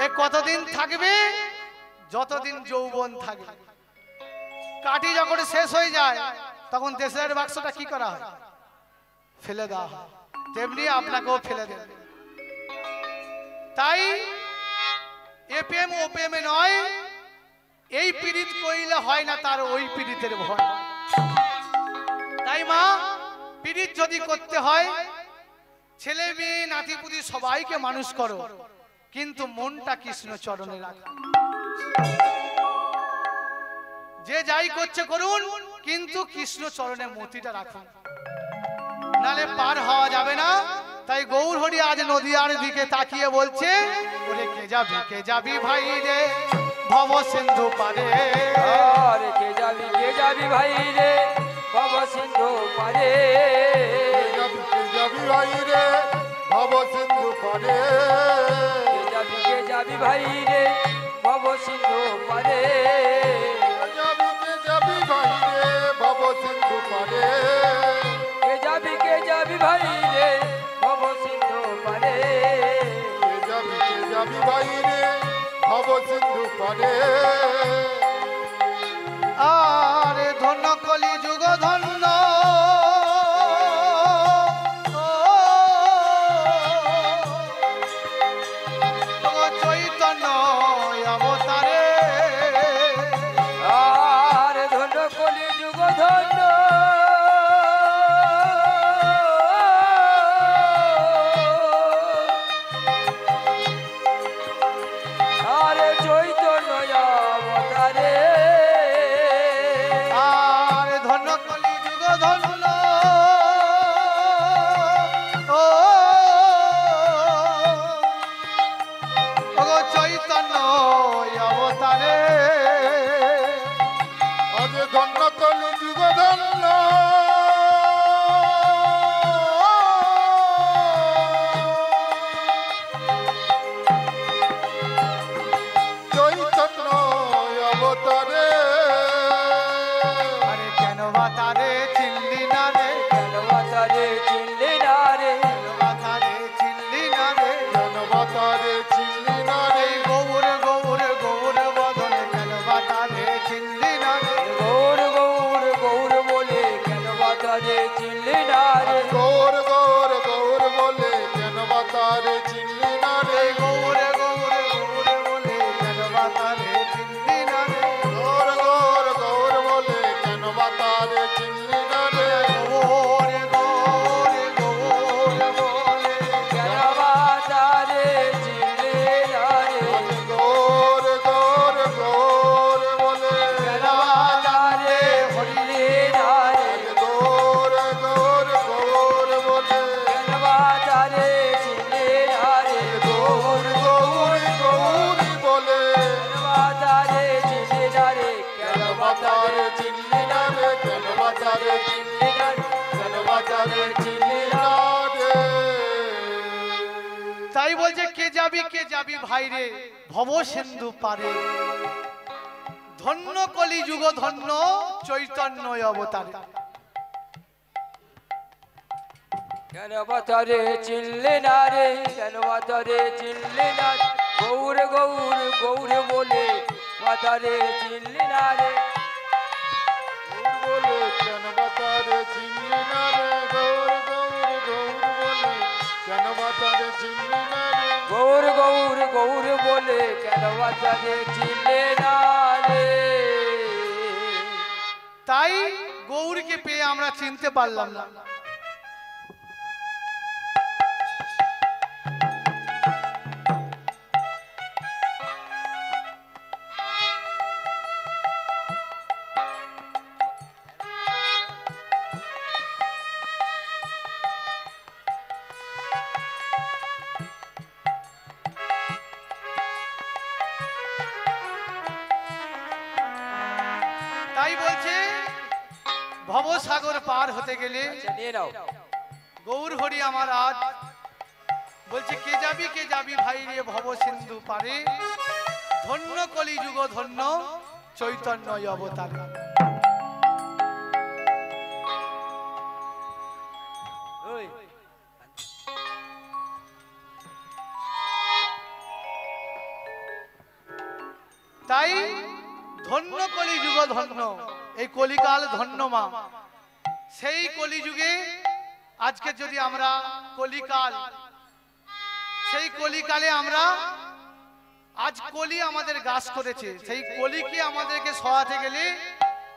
এ কতদিন থাকবে? যতদিন যৌবন থাকবে। কাঠি যখন শেষ হয়ে যায় তখন দেশের বাক্সটা কি করা হয়? ফেলে দেওয়া হয়। তেমনি আপনাকেও ফেলে দেবে। তাই এ প্রেম ও প্রেমে নয়, এই পীড়িত কইলে হয় না তার ওই পীড়িতের ভয়। তাই মা পীড়িত যদি করতে হয়, ছেলে মেয়ে নাতিপুতি সবাইকে মানুষ করো, কিন্তু মনটা কৃষ্ণ চরণে রাখো। যে যাই করছে করুন, কিন্তু কৃষ্ণ চরণে মতিটা রাখুন, নালে পার হওয়া যাবে না। তাই গৌর হরি আজ নদিয়ার দিকে তাকিয়ে বলছে, ওরে কে যাবি ভাই রে ভব সিন্ধু পারে, আরে কে যাবি ভাই রে ভব সিন্ধু পারে, যাবি ভাই রে ভব সিন্ধু পারে, কে যাবি ভাই রে ভব সিন্ধু পারে, যাবি ভাই রে ভব সিন্ধু পারে, কে যাবি ভাই রে ভব সিন্ধু পারে, যাবি ভাই রে ভব সিন্ধু পারে। আরে ধন্য কলি যুগ ধন্য, ও ধন্য আরে চৈতন্য অবতারে আর ধন্য কলি যুগ ধন্য ও ওগো চৈতন্য অবতারে আজ ধন্য কলি যুগ ধন্য চৈতন্য অবতারে আরে কেন বাতারে চিনলি না রে কেন অবতারে চিনলে না রে কেন বাতারে চিনলি না রে জনবতারে চিনি না রে এই গৌর গৌর গৌর বদন কেন বাতারে চিনলি না রে গৌর গৌর গৌর বলে কেন অবতারে চিনলে না রে গৌর গৌর গৌর বলে জনবতারে চিনি না রে এই গৌর গৌর গৌর বলে কেন বাতারে চিনলি না রে গৌর গৌর গৌর বলে জনবতারে চিনি না রে গৌর গৌর গৌর বলে কেন অবতারে চিনলে না রে গৌর গৌর গৌর বলে কেন অবতারে হরিলে না রে গৌর গৌর গৌর বলে কেন অবতারে চিনলে না রে গৌর গৌর গৌর বলে অবতারে চিনলে না রে কেন জনবতারে চিনি না রে জনবতারে চিনি না রে জনবতারে চিনি না রে তাই বলছে কে যাবি ভাই রে ভব সিন্ধু পারে ধন্য কলি যুগ ধন্য চৈতন্য অবতারে কেন অবতারে চিনলে না রে কেন অবতারে চিনলে না রে? গৌর গৌর গৌর বলে অবতারে চিনলে না রে বলে জনবতারে চিনি না রে গৌর গৌর গৌর বলে জনবতারে চিনি না রে গৌর গৌর গৌর বলে কেন অবতারে চিনলে না রে তাই গৌরকে পেয়ে আমরা চিনতে পারলাম না তাই বলছে ভবসাগর পার হতে গেলে আচ্ছা, নিয়ে নাও গৌর হরি আমার আজ বলছে কে যাবি ভাই রে ভব সিন্ধু পারে ধন্য কলি যুগ ধন্য চৈতন্য অবতার ওই তাই ধন্য কলি যুগ ধন্য এই কলিকাল ধন্য মা সেই কলিযুগে আজকে যদি আমরা কলিকাল সেই কলিকালে আমরা আজ কলি আমাদের গাছ করেছে সেই কলিকে আমাদেরকে সহাতে গেলে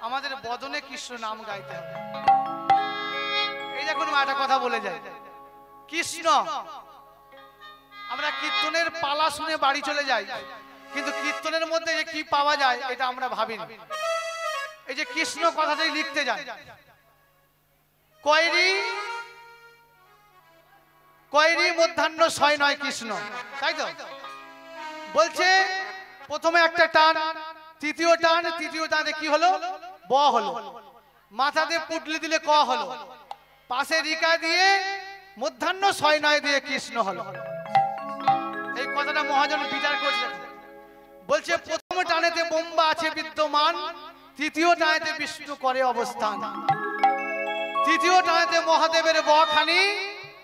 আমাদের বদনে কৃষ্ণ নাম গাইতে হবে এই দেখুন মা একটা কথা বলে যায় কৃষ্ণ আমরা কীর্তনের পালা শুনে বাড়ি চলে যাই কিন্তু কীর্তনের মধ্যে যে কি পাওয়া যায় এটা আমরা ভাবিনি এই যে কৃষ্ণ কথাটাই লিখতে যায় কয়রি কয়রি মধ্যাহ্ন ছয় নয় কৃষ্ণ তাই তো বলছে প্রথমে একটা টান তৃতীয় টানে কি হলো ব হলো মাথাতে পুটলি দিলে ক হলো পাশে রিকা দিয়ে মধ্যাহ্ন ছয় নয় দিয়ে কৃষ্ণ হলো এই কথাটা মহাজন বিচার করছে বলছে প্রথম টানেতে বোম্বা আছে বিদ্যমান তৃতীয় টানেতে বিষ্ণু করে অবস্থান তৃতীয় টানেতে মহাদেবের বখানি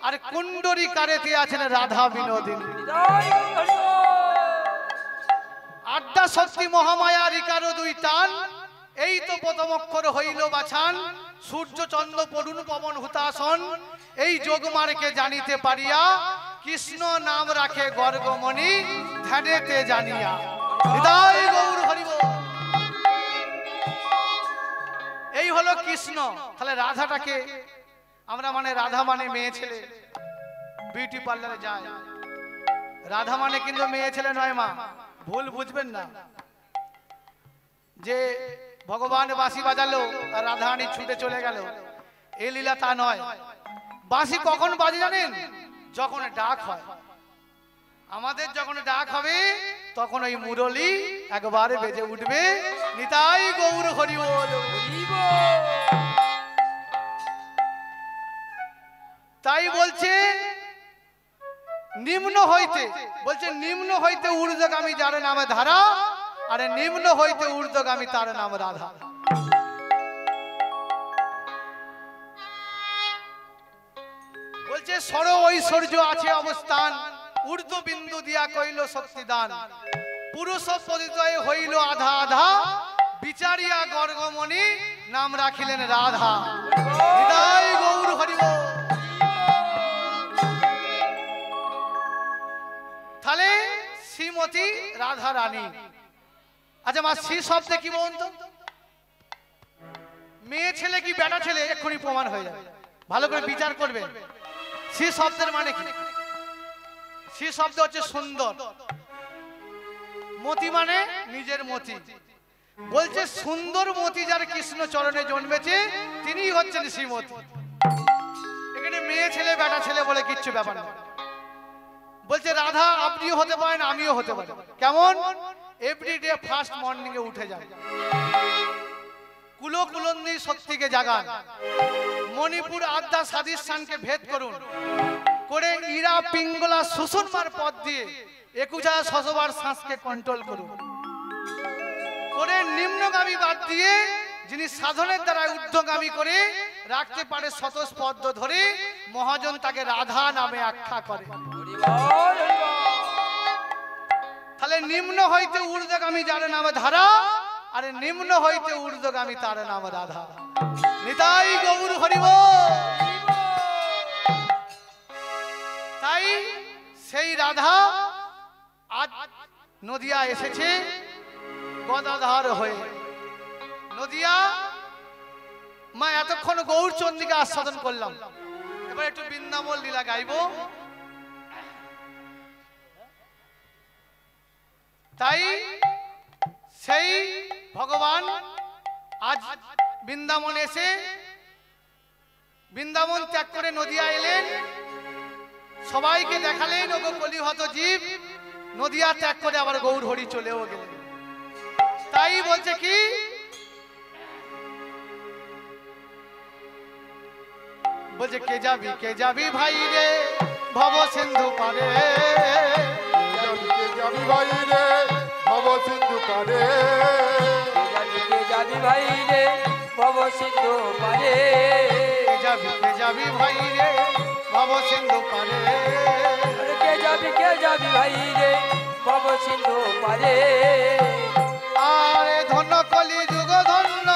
আর কুণ্ডরী কারেতে আছেন রাধা বিনোদিনী জয় গৌর আড্ডা শক্তি মহামায়া রিকারো দুই টান এই তো প্রথম অক্ষর হইল বাছান সূর্য চন্দ্র পড়ুন পবন হুতাসন এই যোগমার্গে জানিতে পারিয়া কৃষ্ণ নাম রাখে গর্গমণি ধ্যানেতে জানিয়া হৃদয় গৌর হরিব এই হলো হলো কৃষ্ণ, তাহলে রাধাটাকে আমরা মানে রাধা মানে মেয়ে ছেলে, বিউটি পার্লারে যায়। রাধা মানে কিন্তু মেয়ে ছেলে নয় মা, ভুল বুঝবেন না যে ভগবান বাঁশি বাজালো আর রাধারানী ছুটে চলে গেল, এই লীলা তা নয়। বাঁশি কখন বাজে জানেন? যখন ডাক হয়। আমাদের যখন ডাক হবে তখন ওই মুরলী একবারে বেজে উঠবে, নিতাই গৌর হরি বল। তাই বলছে নিম্ন হইতে, বলছে নিম্ন হইতে ঊর্ধ্বগামী যার নামে ধারা, আরে নিম্ন হইতে ঊর্ধ্বগামী তার নাম রাধা। বলছে সর ঐশ্বর্য আছে অবস্থান, ঊর্ধ্ব বিন্দু দিয়া কইল শক্তিদান, পুরুষ পরিচয় হইল আধা আধা, বিচারিয়া গর্গমণি নাম রাখিলেন রাধা। হৃদয় গৌর হরি বল। তাহলে শ্রীমতী রাধা রানী। আচ্ছা মা, শ্রী শব্দে কি বলুন তো? মেয়ে ছেলে কি বেটা ছেলে? এক্ষুনি প্রমাণ হয়ে যাবে, ভালো করে বিচার করবেন। শ্রী শব্দের মানে কি? শ্রী শব্দ হচ্ছে সুন্দর, মতি মানে নিজের মতি। বলছে সুন্দর মতি যার কৃষ্ণ চরণে জন্মেছে তিনি হচ্ছেন শ্রীমতী। এখানে মেয়ে ছেলে বেটা ছেলে বলে কিচ্ছু ব্যাপার না। বলছে রাধা আপনিও হতে পারেন, আমিও হতে পারি। কেমন? এভরিডে ফার্স্ট মর্নিং এ উঠে যান, কুলো কুলন্দি শক্তিকে জাগান, মণিপুর আদ্যা সাধিষ্ঠানকে ভেদ করুন, করে ইরা পিঙ্গলা সুষুম্নার পথ দিয়ে 21,000 শতবার শ্বাসকে কন্ট্রোল করুন, করে নিম্নগামী বাদ দিয়ে যিনি সাধনের দ্বারা ঊর্ধ্বগামী করে রাখতে পারে শতস্পর্দ ধরে, মহাজন তাকে রাধা নামে আখ্যা করে। তাহলে নিম্ন হইতে ঊর্ধ্বগামী যার নামে ধারা, আরে নিম্ন হইতে ঊর্ধ্বগামী তার নাম রাধা। নিতাই গৌর হরি বল। তাই সেই রাধা আজ নদিয়া এসেছে গদাধর হয়ে। নদিয়া মা, এতক্ষণ গৌর চন্দ্রিকা আস্বাদন করলাম, এবার একটু বৃন্দাবন লীলা গাইব। তাই সেই ভগবান আজ বৃন্দাবন এসে বৃন্দাবন ত্যাগ করে নদিয়া এলেন, সবাইকে দেখালেন ওগো কলিহত জীব, নদিয়া ত্যাগ করে আবার গৌর হরি চলেও গেলেন। তাই বলছে কি, বলছে কে যাবি ভাই রে ভব সিন্ধু পারে, কে যাবি ভাই রে ভব সিন্ধু পারে, কে যাবি ভাই রে ভব সিন্ধু পারে, কে যাবি ভাই রে ভব সিন্ধু পারে, কে যাবি ভাই রে ভব সিন্ধু পারে। আরে ধন্য কলি যুগ ধন্য,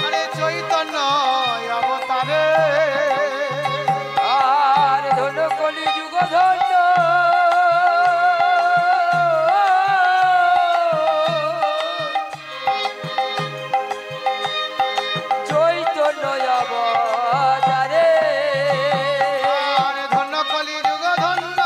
আরে চৈতন্য অবতারে, আর ধন্য কলি যুগ ধন্য, চৈতন্য অবতারে, আরে ধন্য কলি যুগ ধন্য,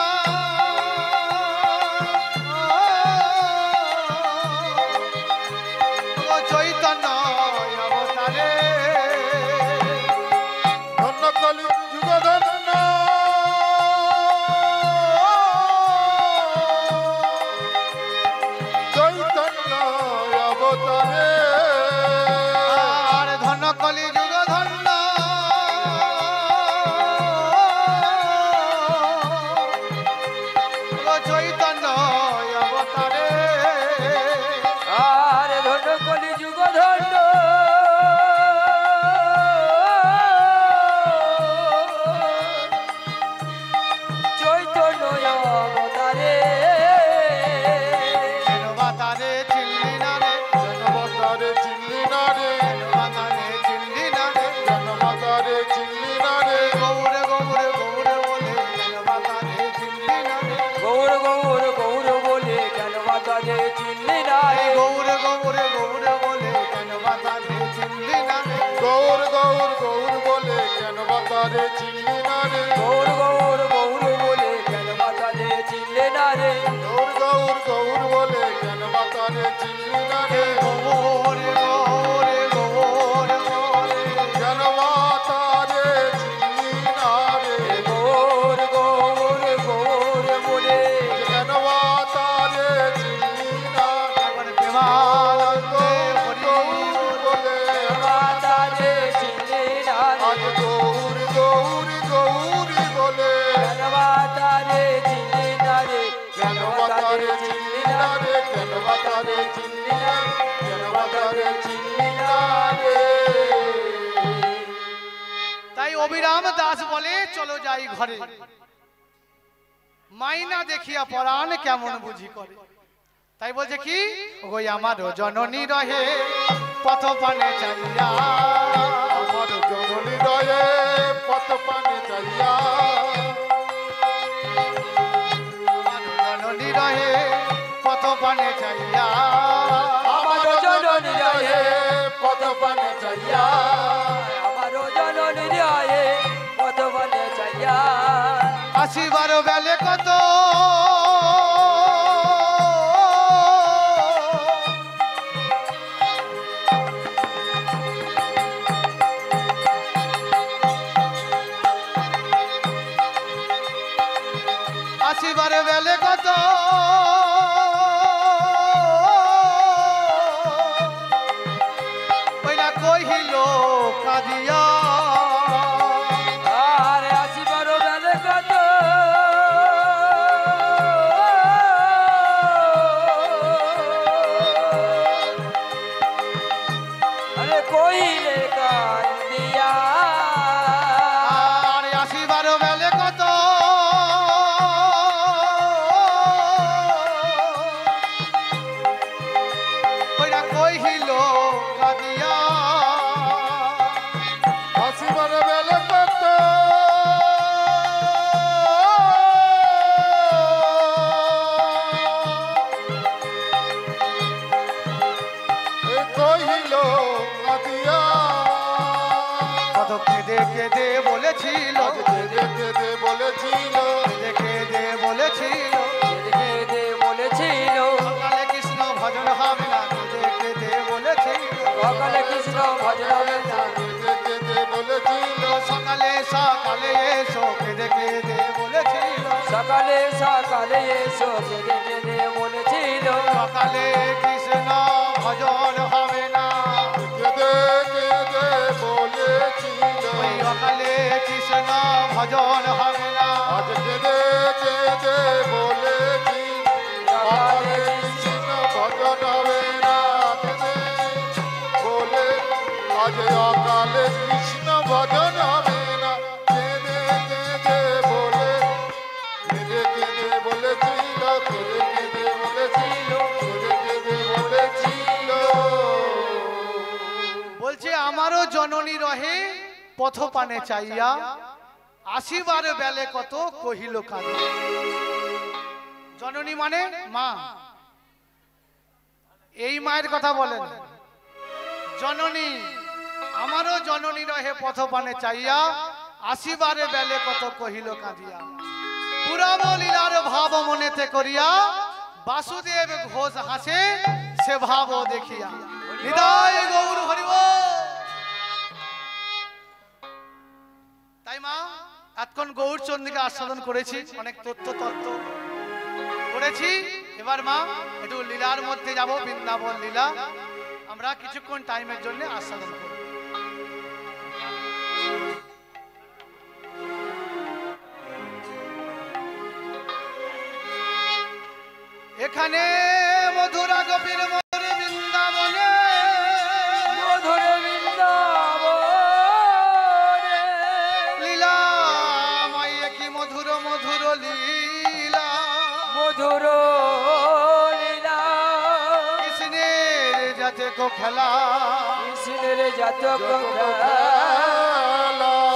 গৌর গৌর বলে কেন বাতারে চিনলি না রে গৌর গৌর গৌর বলে কেন বাতারে চিনলি না রে গৌর গৌর গৌর বলে কেন বাতারে চিনলে না রে গৌর গৌর গৌর বলে কেন বাতারে চিনলি না রে গৌর গৌর গৌর বলে কেন বাতারে চিনলি না রে গৌর গৌর গৌর বলে কেন বাতারে চিনলি না একবার প্রেমানন্দে গৌর হরি বলে বাতারে চিনলে না আজ রে গৌর গৌর গৌর বলে কেন বাতারে চিনলে না রে কেন বাতারে চিনলি না রে কেন বাতারে চিনলি না কেন বাতারে চিনলি না রে তাই অবিরাম দাস বলে চলো যাই ঘরে মাইনা দেখিয়া পরাণ কেমন বুঝি করে তাই বলছে কি ওই আমার জননী রহে পথ পানে চাইয়া আমার জননী রয়ে পথ পানে চাইয়া আমার জননী রহে পথ পানে চাইয়া আমার জননী রয়ে পথ পানে চাইয়া আমার জননী রয়ে পথ পানে চাইয়া আসিবার বেলে কত আসিবার বেলে কত ওইলা কহিল কাঁদিয়া আর আসিবার বেলে কত আরে কইলে কান্দিয়া আর আসিবার বেলে কত ওইরা কহিল কাঁদিয়া আসিবার বেলে কত কহিল কাঁদিয়া কত কেঁদে কেঁদে বলেছিল কেঁদে কেঁদে বলেছিল কেঁদে কেঁদে বলেছিল কেঁদে কেঁদে বলেছিল সকালে কৃষ্ণ ভজন হবে না কেঁদে কেঁদে বলেছিল সকালে কৃষ্ণ ভজন হবে না কেঁদে কেঁদে বলেছিল সকালে সকালে এসো কেঁদে কেঁদে বলেছিল সকালে সকালে এসো কেঁদে কেঁদে বলেছিল সকালে কৃষ্ণ ভজন হবে না কেঁদে কেঁদে বলেছিল ওই সকালে কৃষ্ণ ভজন হবে না আজ কেঁদে কেঁদে বলেছি সকালে কৃষ্ণ ভজন হবে না কেঁদে বলে আজ অকালে কৃষ্ণ ভজন হবে না কেঁদে কেঁদে বলে কেঁদে কেঁদে বলেছিল কেঁদে কেঁদে বলেছিল কেঁদে কেঁদে বলেছিল বলছে আমারও জননী রহে পথ পানে চাইয়া আসিবার বেলে কত কহিল কাঁদে জননী মানে মা এই মায়ের কথা বলেন জননী আমারও জননী রহে পথ পানে চাইয়া আসিবারে বেলে কত কহিল কাঁদিয়া পুরাণ লীলার ভাব মনেতে করিয়া বাসুদেব ঘোষ হাসে সে ভাব দেখিয়া হৃদয় গৌর হরিব তাই মা এতক্ষণ গৌর চন্দ্রকে আস্বাদন করেছি অনেক তথ্য তত্ত্ব করেছি এবার মা একটু লীলার মধ্যে যাব বৃন্দাবন লীলা আমরা কিছুক্ষণ টাইমের জন্য আস্বাদন করব এখানে মধুরা গোপীর মধুর বৃন্দাবনে মধুর বৃন্দাবনে লীলা মাইয়ে কি মধুর মধুর লীলা মধুর লীলা কৃষ্ণের যাতে কো খেলা কৃষ্ণের জাতক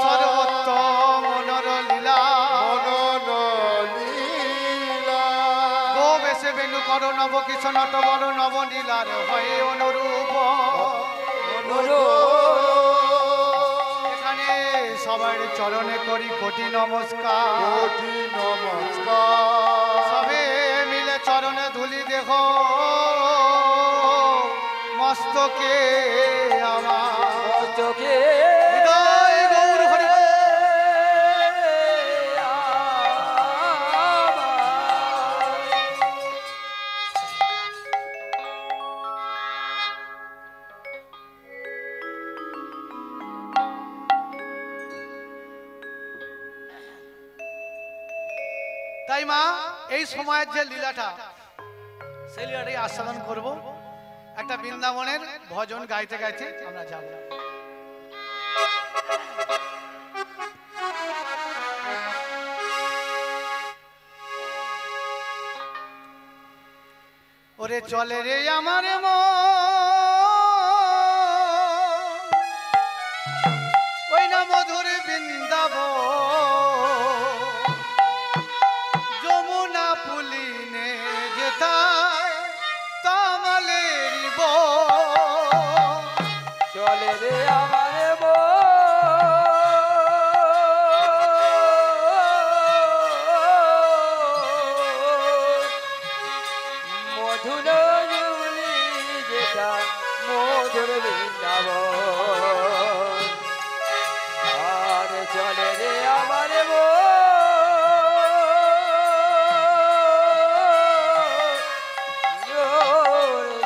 সর্বোত্তম মনোর লীলা মনন লীলা গোবে বেশে বেনু কর নব কিছু নট বড় নব নীলার হয়ে অনুরূপ। এখানে সবার চরণে করি কোটি নমস্কার, কোটি নমস্কার। সবে মিলে চরণে ধুলি দেখ মস্তকে আমার চোখে হৃদয় গৌর হরি বল। তাই মা এই সময়ের যে লীলাটা সেই লীলাটাই আস্বাদন করব। একটা বৃন্দাবনের ভজন গাইতে গাইতে আমরা যাব। ওরে চলে রে আমার মন ওই না মধুর বৃন্দাবন, যমুনা পুলিনে যেতায় তামালের বন। চলে রে আমার মধুর জুলি যেটা মধুর বৃন্দাবন। আর চলে রে আমার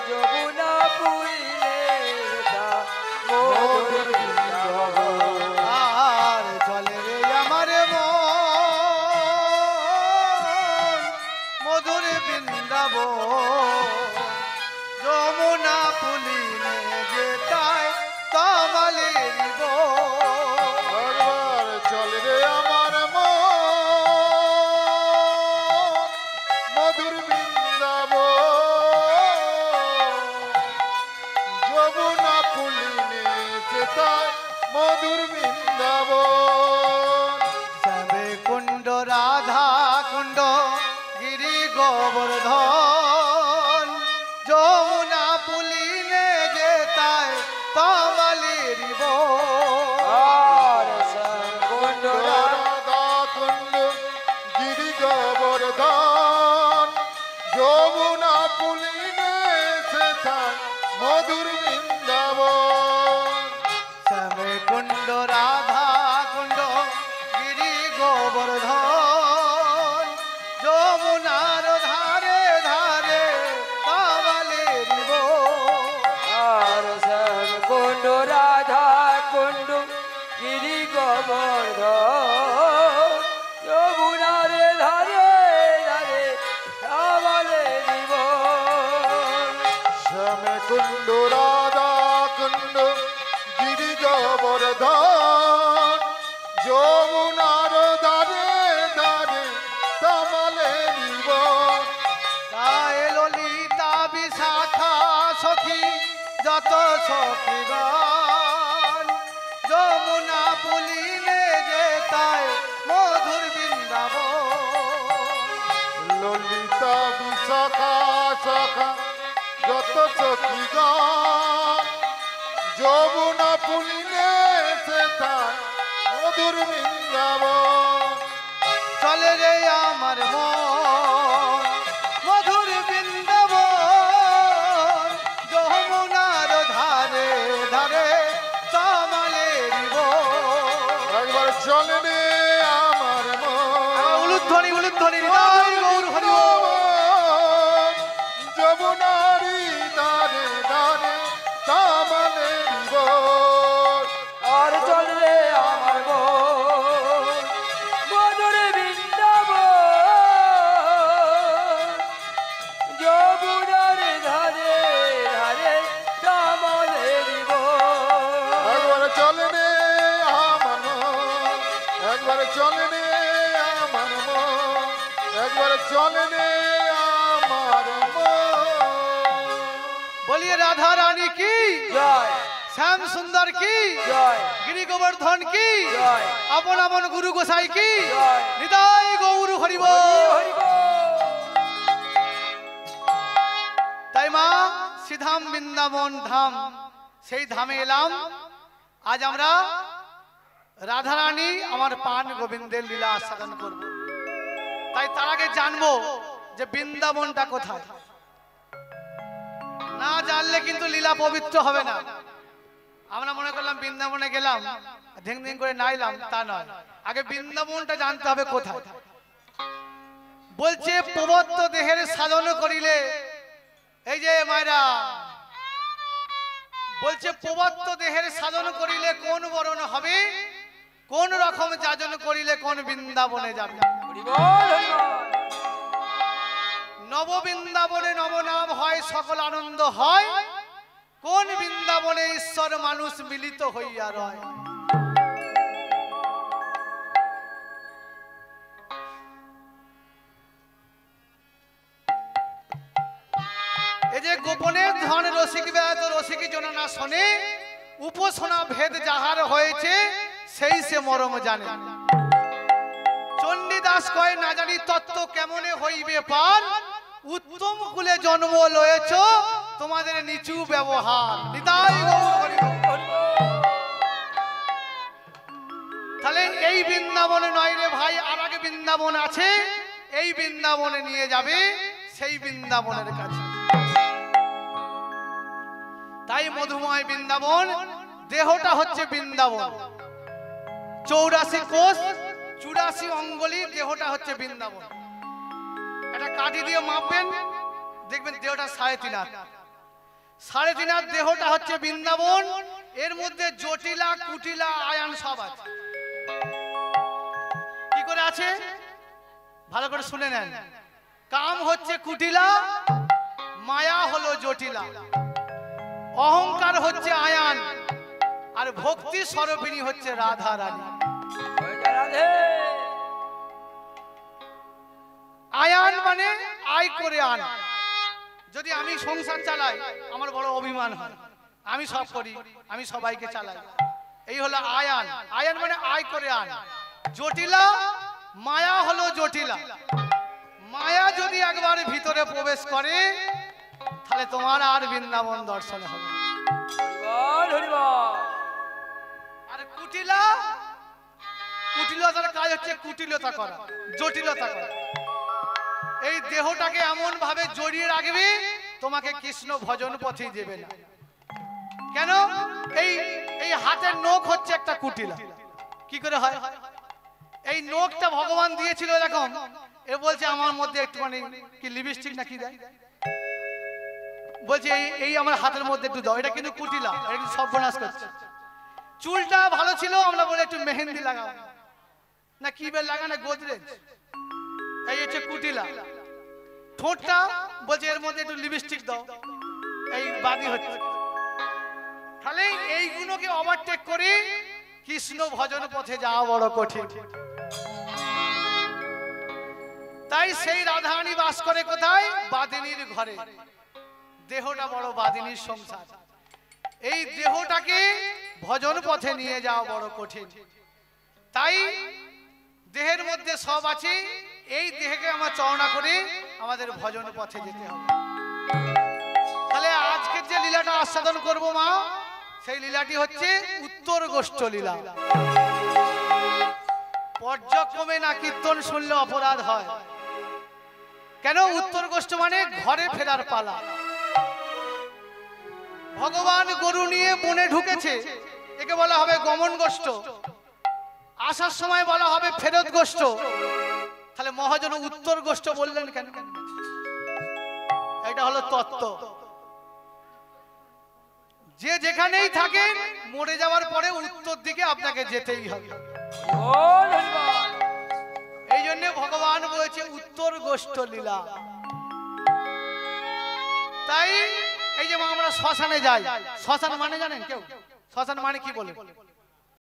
যমুনা পুরিলে যেটা মধুর বৃন্দাবন। আর চলে রে আমার মন মধুর বৃন্দাবন, যমুনা পুলিনে যেতায় তামালের বন। একবার চল রে আমার মন মধুর বৃন্দাবন, যমুনা পুলিনে যেতায় মধুর বৃন্দাবন। শ্যামে কুণ্ড রাধা কুণ্ড গিরি গোবর্ধন, যমুনা পুলিনে যেতায় তামালের বন। আর কুণ্ড রাধা কুণ্ড গিরি গোবর্ধন, যমুনা পুলিনে যেতায় মধুর বৃন্দাবন। শ্যামে কুণ্ড রাধা কুণ্ড গিরি গোবর্ধন, যমুনার ধারে ধারে তামালের বন। আর কুণ্ড রাধা কুণ্ড গিরি গোবর্ধন, যমুনার ধারে ধারে আমালে জীবন। শ্যামে কুণ্ড রাধা কুণ্ড গিরি গোবর্ধন, যমুনার ধারে ধারে তামালে জীবন। তাই ললিতা বিশাখা সখী যত সখীগণ, যমুনা পুলিনে যেতায় মধুর বৃন্দাবন। ললিতা বিশাখা শাখা যত চকিগণ, যমুনা পুলিনে যেতায় মধুর বৃন্দাবন। চলে রে আমার মন মধুর বৃন্দাবন, যমুনার ধারে ধারে তামালের বন। একবার চলে রে আমার মন উলুধ্বনি উলুধ্বনি হৃদয় গৌর হরি বল। যমুনারি ধারে ধারে তামালে জীবন। আর চলে আমার মধুর বৃন্দাবন, যমুনার ধারে ধারে তামালে জীবন। একবার চলে রে আমার মন, একবার চলে রে আমার মন, একবার চলে রে আমার মন। বলিয়ে রাধা রানী কি জয় শ্যাম সুন্দর কি জয় গিরি গোবর্ধন কি জয় আপন আপন গুরু গোসাই কি জয়। হৃদয় গৌর হরি বল। হরি বল। তুলসীধাম বৃন্দাবন ধাম, সেই ধামে এলাম। আজ আমরা রাধারানী আমার পান গোবিন্দের লীলা আস্বাদন করব। তাই তার আগে জানবো যে বৃন্দাবনটা কোথায়। না জানলে কিন্তু লীলা পবিত্র হবে না। আমরা মনে করলাম বৃন্দাবনে গেলাম, ধিং ধিং করে নাইলাম, তা নয়। আগে বৃন্দাবনটা জানতে হবে কোথায়। বলছে প্রবত্ত দেহের সাধন করিলে, এই যে মায়েরা বলছে প্রবত্ত দেহের সাধন করিলে কোন বরণ হবে, কোন রকম যাজন করিলে কোন বৃন্দাবনে যাবে। নব বৃন্দাবনে নবনাম হয়, সকল আনন্দ হয়, কোন বৃন্দাবনে ঈশ্বর মানুষ মিলিত হইয়া রয়। এই যে গোপনে ধন রসিক ব্যয় রসিক জননা শোনে, উপাসনা ভেদ যাহার হয়েছে সেই সে মরম জানে। চণ্ডীদাস কয় না জানি তত্ত্ব কেমনে হইবে পার, উত্তম কুলে জন্ম লয়েছ তোমাদের নিচু ব্যবহার। নিতাই গৌর হরি বল। তাহলে এই বৃন্দাবনে নয় রে ভাই, আর আগে বৃন্দাবন আছে, এই বৃন্দাবনে নিয়ে যাবে, সেই বৃন্দাবনের কাছে। তাই মধুময় বৃন্দাবন, দেহটা হচ্ছে বৃন্দাবন। 84 কোষ 84 অঙ্গলি, দেহটা হচ্ছে বৃন্দাবন। একটা কাঠি দিয়ে মাপবেন, দেখবেন দেহটা 3.5 হাত। 3.5 হাত দেহটা হচ্ছে বৃন্দাবন। এর মধ্যে জটিলা কুটিলা আয়ান সব আছে। কি করে আছে ভালো করে শুনে নেন। কাম হচ্ছে কুটিলা, মায়া হলো জটিলা, অহংকার হচ্ছে আয়ান, আর ভক্তি স্বরূপিণী হচ্ছে রাধা রানী। আয়ান মানে আয় করে আন। যদি আমি সংসার চালাই, আমার বড় অভিমান হয়, আমি সব করি, আমি সবাইকে চালাই, এই হলো আয়ান। আয়ান মানে আয় করে আন। জটিলা, মায়া হলো জটিলা। মায়া যদি একবার ভিতরে প্রবেশ করে, তাহলে তোমার আর বৃন্দাবন দর্শন হবে। আর কুটিলা, কুটিলতার কাজ হচ্ছে কুটিলতা করা, জটিলতা করা। এই দেহটাকে এমন ভাবে জড়িয়ে রাখবে, তোমাকে কৃষ্ণ ভজন পথে দেবে না। কেন? এই হাতের নখ হচ্ছে একটা কুটিলা। কি করে হয়? এই নখটা ভগবান দিয়েছিল এরকম, এ বলছে আমার মধ্যে একটুখানি কি লিপস্টিক না কি দেয়, বলছে এই আমার হাতের মধ্যে একটু দাও। এটা কিন্তু কুটিলা, এটা কিন্তু সর্বনাশ করছে। চুলটা ভালো ছিল, আমরা বলে একটু মেহেন্দি লাগাও না, কি বেল লাগা না গোদরেজ, এই হচ্ছে কুটিলা। ঠোঁটটা বলছে এর মধ্যে একটু লিপস্টিক দাও, এই বাদি হচ্ছে। তাহলে এইগুলোকে ওভারটেক করে কৃষ্ণ ভজন পথে যাওয়া বড় কঠিন। তাই সেই রাধারানী বাস করে কোথায়? বাদিনীর ঘরে। দেহটা বড় বাদিনীর সংসার। এই দেহটাকে ভজন পথে নিয়ে যাওয়া বড় কঠিন। তাই দেহের মধ্যে সব আছে, এই দেহকে আমরা চওড়া করে আমাদের ভজন পথে যেতে হবে। তাহলে আজকের যে লীলাটা আস্বাদন করব মা, সেই লীলাটি হচ্ছে উত্তর গোষ্ঠ লীলা। পর্যক্রমে না কীর্তন শুনলে অপরাধ হয়। কেন? উত্তর গোষ্ঠ মানে ঘরে ফেরার পালা। ভগবান গরু নিয়ে বনে ঢুকেছে, একে বলা হবে গমন গোষ্ঠ। আসার সময় বলা হবে ফেরত গোষ্ঠ। তাহলে মহাজন উত্তর গোষ্ঠ বললেন কেন? এটা হলো তত্ত্ব। যে যেখানেই থাকেন, মরে যাওয়ার পরে উত্তর দিকে আপনাকে যেতেই হবে। এই জন্য ভগবান বলেছে উত্তর গোষ্ঠ লীলা। তাই এই যে আমরা শ্মশানে যাই, শ্মশান মানে জানেন কেউ? শ্মশান মানে কি বলে?